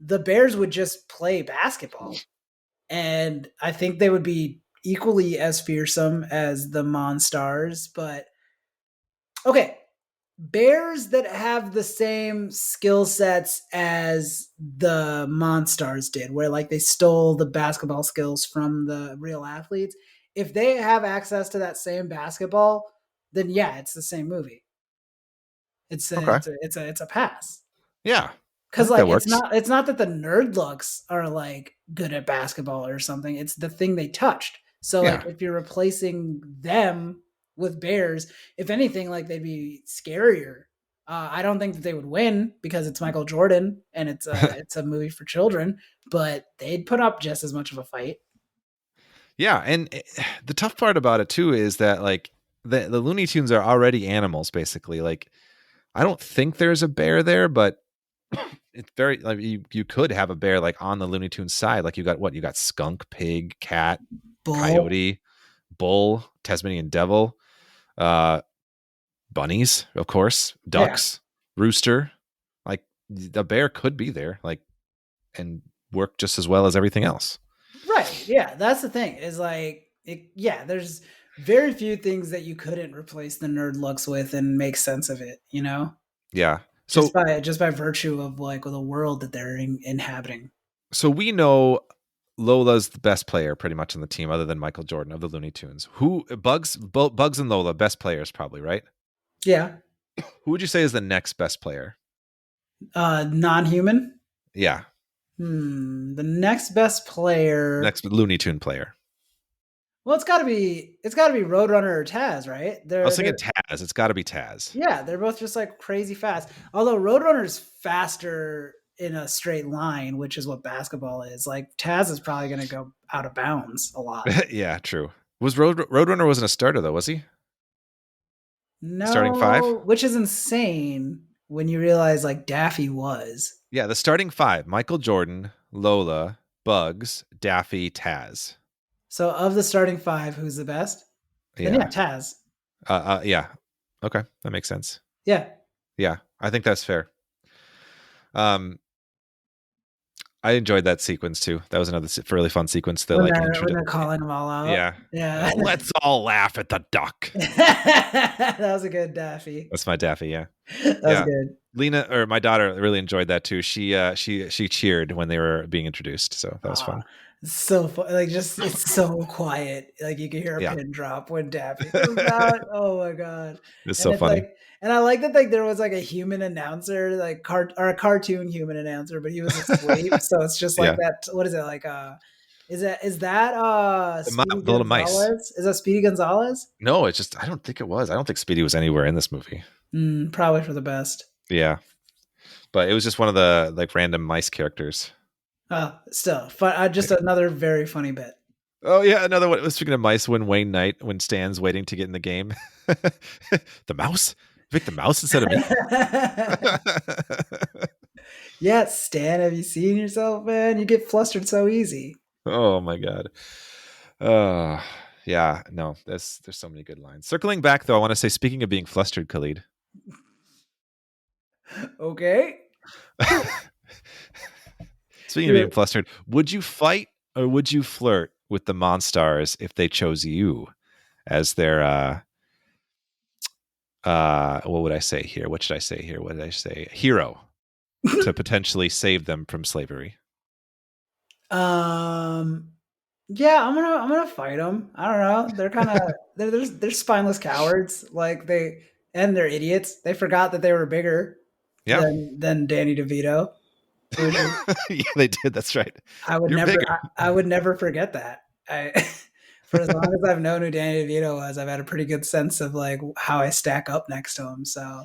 the bears would just play basketball, and I think they would be equally as fearsome as the Monstars. But okay, bears that have the same skill sets as the Monstars did, where like they stole the basketball skills from the real athletes. If they have access to that same basketball, then yeah, it's the same movie. Okay. It's a pass. Yeah. I Cause think that like works. it's not that the nerd looks are like good at basketball or something. It's the thing they touched. So like Yeah. if you're replacing them with bears, if anything, like they'd be scarier. I don't think that they would win because it's Michael Jordan and it's a movie for children, but they'd put up just as much of a fight. Yeah, and the tough part about it too is that like the Looney Tunes are already animals basically. Like I don't think there's a bear there, but it's very like you could have a bear like on the Looney Tunes side. Like you got skunk, pig, cat, Bull. coyote, bull, Tasmanian devil, uh bunnies, of course, Yeah. ducks, rooster. Like the bear could be there like and work just as well as everything else. Right. Yeah. That's the thing. Is like yeah, there's very few things that you couldn't replace the nerd looks with and make sense of it, you know? Yeah. So Just by virtue of like the world that they're inhabiting. so we know Lola's the best player pretty much on the team other than Michael Jordan of the Looney Tunes. Who Bugs and Lola best players probably, right? Yeah. Who would you say is the next best player? Non-human. Yeah. The next best player. Next Looney Tune player. Well, it's got to be Roadrunner or Taz, right? I was thinking They're Taz. It's got to be Taz. yeah, they're both just like crazy fast. Although Roadrunner's faster in a straight line, which is what basketball is. Like Taz is probably going to go out of bounds a lot. Yeah, true. Was Roadrunner wasn't a starter though, was he? Starting five? No, which is insane when you realize like Daffy was. Yeah, the starting five: Michael Jordan, Lola, Bugs, Daffy, Taz. So of the starting five, who's the best? Then yeah, Yeah. Taz. Yeah. Okay, that makes sense. Yeah. Yeah, I think that's fair. I enjoyed that sequence too. That was another really fun sequence. That like When they're calling them all out. yeah, Yeah. let's all laugh at the duck. That was a good Daffy. That's my Daffy. Yeah, That was yeah. good. Lena or my daughter really enjoyed that too. She cheered when they were being introduced, so that was fun. So fun. Like just it's so quiet. Like you can hear a Yeah. pin drop when Daffy comes out. Oh my god. It's And so it's funny. like and I like that like there was like a human announcer, like or a cartoon human announcer, but he was asleep. So it's just like Yeah. that. What is it like? Is that Speedy The little mice. Gonzalez? Is that Speedy Gonzalez? No, it's just I don't think it was. I don't think Speedy was anywhere in this movie. Probably for the best. Yeah, but it was just one of the like random mice characters. Still fun. Just another very funny bit. Oh yeah, another one. Speaking of mice, when Stan's waiting to get in the game, the mouse, pick the mouse instead of me. Yeah, Stan, have you seen yourself, man? You get flustered so easy. Oh my god. Yeah, no, there's so many good lines. Circling back though, I want to say, speaking of being flustered, Khalid. Okay. Speaking of being flustered, would you fight or would you flirt with the Monstars if they chose you as their what would I say here? What should I say here? What did I say? Hero to potentially save them from slavery. Yeah, I'm gonna fight them. I don't know. They're kind of they're spineless cowards. Like they're idiots. They forgot that they were bigger Yeah. than Danny DeVito. which is, Yeah, they did. That's right. I would You're never, bigger. I would never forget that. For as long as I've known who Danny DeVito was, I've had a pretty good sense of like how I stack up next to him. So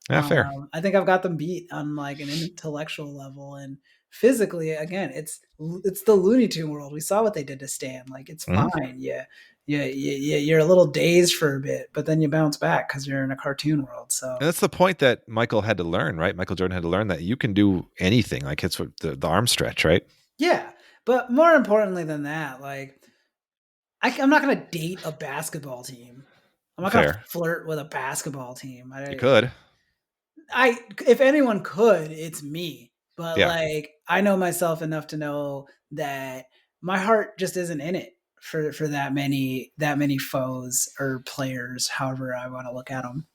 Yeah, fair. I think I've got them beat on like an intellectual level and physically. Again, it's the Looney Tune world. We saw what they did to Stan. Like it's Mhm. fine. You're a little dazed for a bit, but then you bounce back because you're in a cartoon world. So And that's the point that Michael had to learn, right? Michael Jordan had to learn that you can do anything. Like it's what the arm stretch, right? yeah, but more importantly than that, like I'm not going to date a basketball team. I'm not going to Fair. flirt with a basketball team. You could. If anyone could, it's me. But Yeah. like, I know myself enough to know that my heart just isn't in it for that many foes or players, however I want to look at them.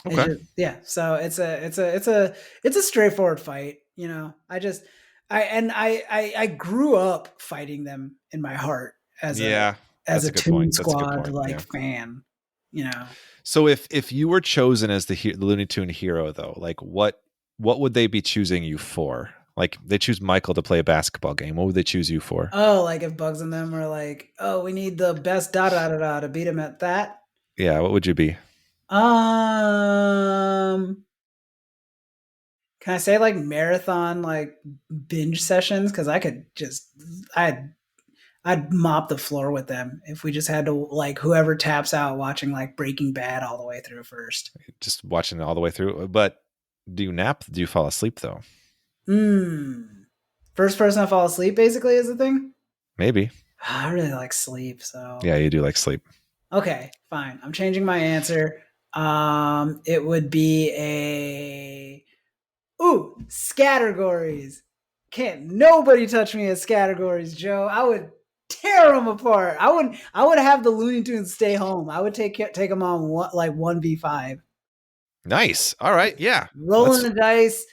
Okay. Yeah. So it's a straightforward fight. You know, I grew up fighting them in my heart as Yeah. as That's a a good Toon point. That's a good Squad point. like Yeah. fan. You know. So if you were chosen as the Looney Tune hero, though, like what would they be choosing you for? Like they choose Michael to play a basketball game. What would they choose you for? Oh, like if Bugs and them were like, oh, we need the best to beat him at that. Yeah. What would you be? Can I say like marathon like binge sessions? Because I could just I'd mop the floor with them if we just had to like whoever taps out watching like Breaking Bad all the way through first. Just watching it all the way through. But do you nap? Do you fall asleep though? First person to fall asleep basically is the thing. Maybe. I really like sleep, so Yeah, you do like sleep. okay, fine. I'm changing my answer. It would be Scattergories. Can't nobody touch me at Scattergories, Joe. I would tear them apart. I would have the Looney Tunes stay home. I would take them on 1v5. Nice. All right. Yeah. Rolling the dice,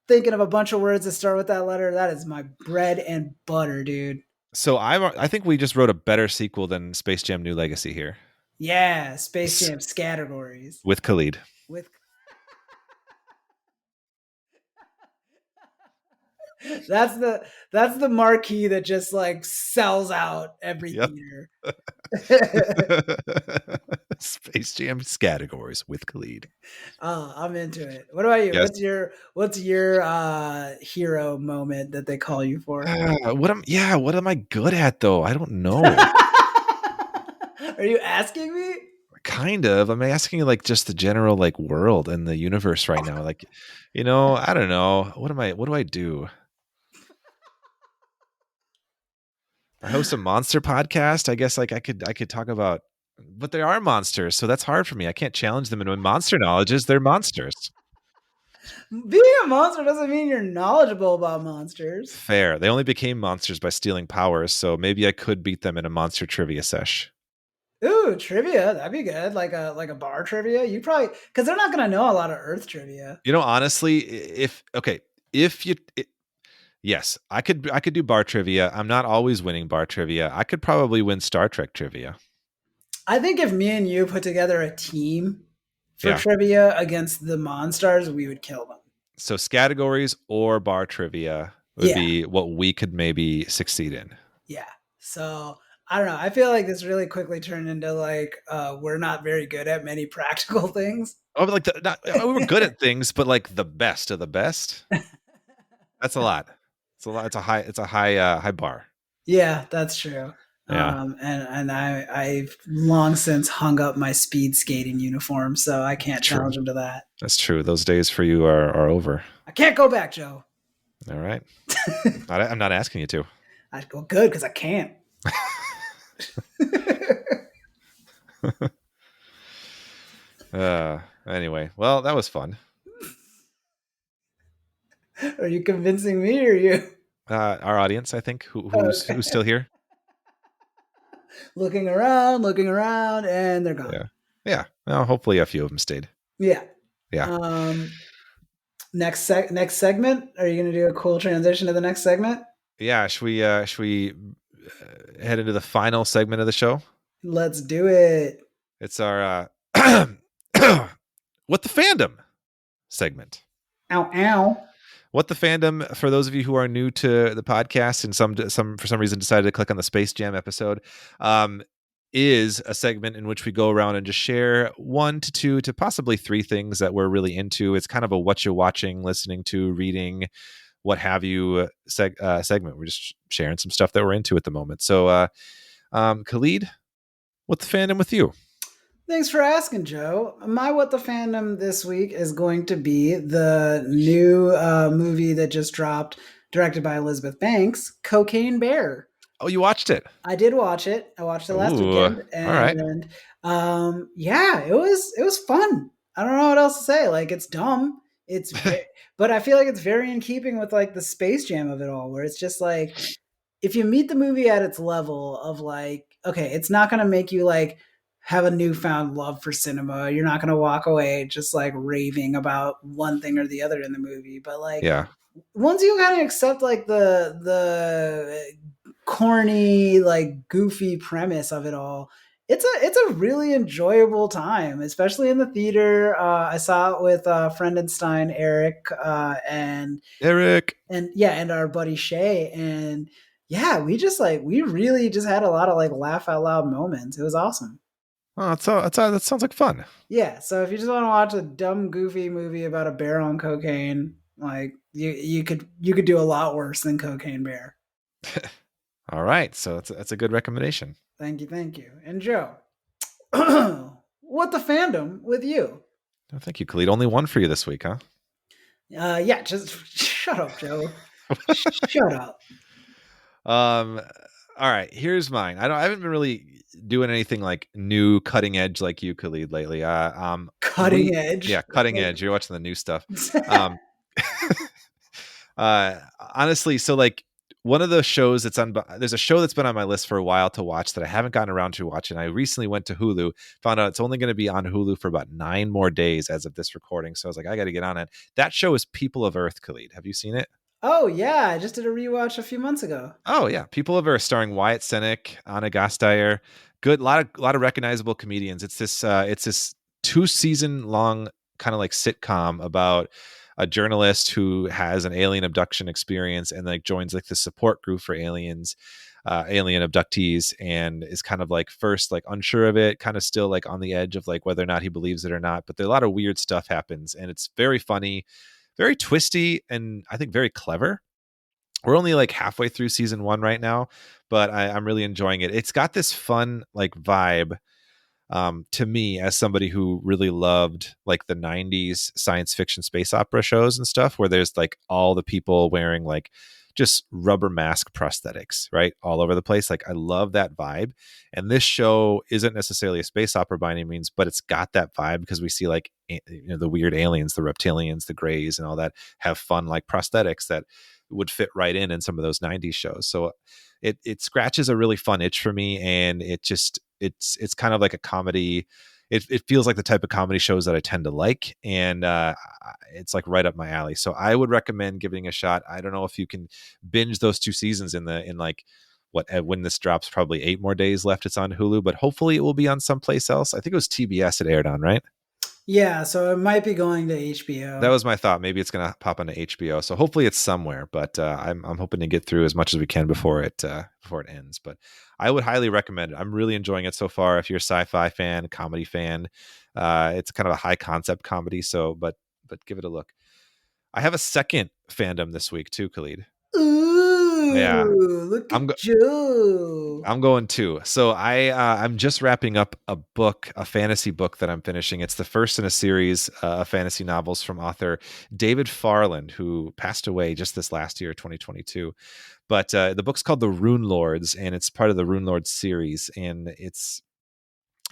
thinking of a bunch of words that start with that letter. That is my bread and butter, dude. So I think we just wrote a better sequel than Space Jam: New Legacy here. Yeah, Space Jam Scattergories with Khalid. That's the marquee that just like sells out every theater. Space Jam Scattergories with Khalid. Oh, I'm into it. What about you? Yes. What's your hero moment that they call you for? What am I good at though? I don't know. Are you asking me? Kind of. I'm asking you like just the general like world and the universe right now. Like, I don't know. What do I do? I host a monster podcast. I guess like I could talk about, but they are monsters, so that's hard for me. I can't challenge them in my monster knowledges. They're monsters. Being a monster doesn't mean you're knowledgeable about monsters. Fair. They only became monsters by stealing powers, so maybe I could beat them in a monster trivia sesh. Ooh, trivia. That'd be good. Like a bar trivia. You probably, because they're not going to know a lot of Earth trivia. Honestly, yes, I could do bar trivia. I'm not always winning bar trivia. I could probably win Star Trek trivia. I think if me and you put together a team for trivia against the Monstars, we would kill them. So categories or bar trivia would be what we could maybe succeed in. Yeah. So I don't know. I feel like this really quickly turned into like we're not very good at many practical things. Oh, but like we were good at things, but like the best of the best. That's a lot. It's a lot. It's a high bar. Yeah, that's true. Yeah. And I've long since hung up my speed skating uniform, so I can't challenge him to that. That's true. Those days for you are over. I can't go back, Joe. All right. I'm not asking you to. I go good because I can't. Anyway, well, that was fun. Are you convincing me or you? Our audience, I think, who's still here. Looking around, and they're gone. Yeah. Well, hopefully a few of them stayed. Yeah. Yeah. Next segment. Are you going to do a cool transition to the next segment? Yeah. Should we head into the final segment of the show? Let's do it. It's our what the fandom segment. Ow, ow. What the Fandom, for those of you who are new to the podcast and some for some reason decided to click on the Space Jam episode, is a segment in which we go around and just share 1 to 2 to possibly 3 things that we're really into. It's kind of a what you're watching, listening to, reading, what have you segment. We're just sharing some stuff that we're into at the moment. So, Khalid, what the Fandom with you? Thanks for asking, Joe. My What the Fandom this week is going to be the new movie that just dropped, directed by Elizabeth Banks, Cocaine Bear. Oh, you watched it? I did watch it. I watched it last Ooh, weekend, all right. and yeah, it was fun. I don't know what else to say. Like, it's dumb. But I feel like it's very in keeping with like the Space Jam of it all, where it's just like, if you meet the movie at its level of like, okay, it's not going to make you like have a newfound love for cinema. You're not going to walk away just like raving about one thing or the other in the movie. But like, Yeah. once you kind of accept like the corny, like goofy premise of it all, it's a really enjoyable time, especially in the theater. I saw it with Frankenstein, Eric, and Eric. and our buddy Shay, and yeah, we really just had a lot of like laugh out loud moments. It was awesome. Oh, that sounds like fun. Yeah, so if you just want to watch a dumb, goofy movie about a bear on cocaine, like you could do a lot worse than Cocaine Bear. All right, so that's a good recommendation. Thank you. And Joe, what the Fandom with you? Oh, thank you, Khalid. Only one for you this week, huh? Yeah, just shut up, Joe. Shut up. All right, here's mine. I haven't been really doing anything like new cutting edge like you, Khalid, lately. Cutting edge. Yeah, cutting edge. You're watching the new stuff. Honestly, so like one of those shows that's on, there's a show that's been on my list for a while to watch that I haven't gotten around to watching. I recently went to Hulu, found out it's only going to be on Hulu for about 9 more days as of this recording. So I was like, I got to get on it. That show is People of Earth, Khalid. Have you seen it? Oh yeah, I just did a rewatch a few months ago. Oh yeah, People of Earth, starring Wyatt Cenac, Anna Gasteyer. Good, lot of recognizable comedians. It's this 2-season long kind of like sitcom about a journalist who has an alien abduction experience and like joins like the support group for aliens, alien abductees, and is kind of like first like unsure of it, kind of still like on the edge of like whether or not he believes it or not. But there a lot of weird stuff happens, and it's very funny, very twisty, and I think very clever. We're only like halfway through season 1 right now, but I'm really enjoying it. It's got this fun like vibe, to me, as somebody who really loved like the 90s science fiction space opera shows and stuff, where there's like all the people wearing like just rubber mask prosthetics, right, all over the place. Like I love that vibe, and this show isn't necessarily a space opera by any means, but it's got that vibe because we see like the weird aliens, the reptilians, the grays, and all that have fun like prosthetics that would fit right in some of those 90s shows. So it scratches a really fun itch for me, and it's kind of like a comedy. It feels like the type of comedy shows that I tend to like, and it's like right up my alley. So I would recommend giving a shot. I don't know if you can binge those 2 seasons in like when this drops, probably 8 more days left. It's on Hulu, but hopefully it will be on someplace else. I think it was TBS it aired on, right? Yeah, so it might be going to HBO. That was my thought. Maybe it's going to pop onto HBO. So hopefully it's somewhere. But I'm hoping to get through as much as we can before it ends. But I would highly recommend it. I'm really enjoying it so far. If you're a sci-fi fan, comedy fan, it's kind of a high concept comedy. So, but give it a look. I have a second fandom this week too, Khalid. Ooh, Yeah, look at Joe. I'm going too. So I'm just wrapping up a fantasy book that I'm finishing. It's the first in a series of fantasy novels from author David Farland, who passed away just this last year, 2022. But the book's called The Rune Lords, and it's part of the Rune Lords series. And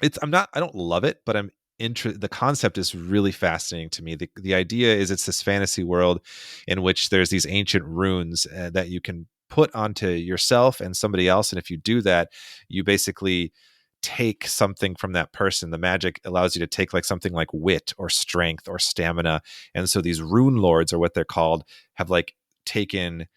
I don't love it, but the concept is really fascinating to me. The idea is it's this fantasy world in which there's these ancient runes that you can put onto yourself and somebody else, and if you do that, you basically take something from that person. The magic allows you to take like something like wit or strength or stamina, and so these rune lords, or what they're called, have like taken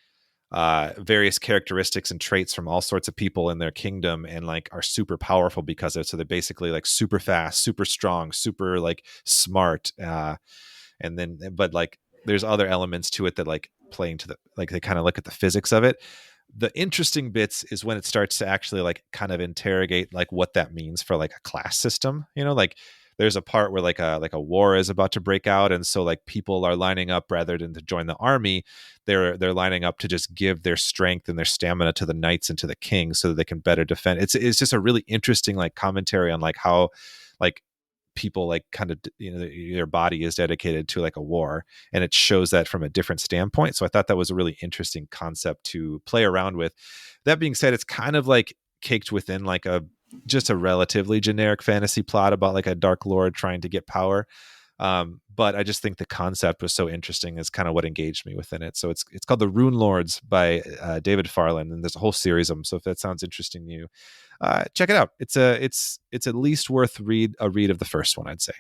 various characteristics and traits from all sorts of people in their kingdom and like are super powerful because of it. So they're basically like super fast, super strong, super like smart, and then but like there's other elements to it that like playing to the, like they kind of look at the physics of it. The interesting bits is when it starts to actually like kind of interrogate like what that means for like a class system, like there's a part where like a war is about to break out, and so like people are lining up rather than to join the army, they're lining up to just give their strength and their stamina to the knights and to the king so that they can better defend. It's just a really interesting like commentary on like how like people like kind of their body is dedicated to like a war, and it shows that from a different standpoint. So I thought that was a really interesting concept to play around with. That being said, it's kind of like caked within like just a relatively generic fantasy plot about like a dark lord trying to get power, but I just think the concept was so interesting is kind of what engaged me within it. So it's called The Rune Lords by David Farland, and there's a whole series of them, so if that sounds interesting to you, check it out. It's at least worth a read of the first one, I'd say.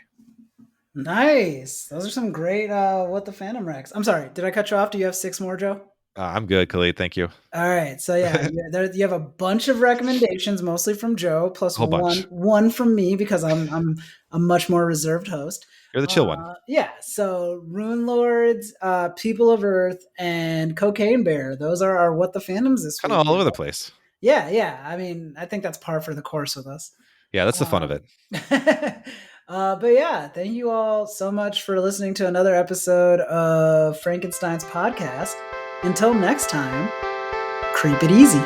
Nice. Those are some great What the Phantom Rex. I'm sorry, did I cut you off? Do you have 6 more, Joe? I'm good, Khalid. Thank you. All right. So yeah, you have a bunch of recommendations, mostly from Joe, plus bunch. one from me because I'm a much more reserved host. You're the chill one. Yeah. So Rune Lords, People of Earth, and Cocaine Bear. Those are our What the Phantoms this week. Kind of all over the place. Yeah. I mean, I think that's par for the course with us. Yeah, that's the fun of it. But yeah, thank you all so much for listening to another episode of Frankenstein's podcast. Until next time, creep it easy.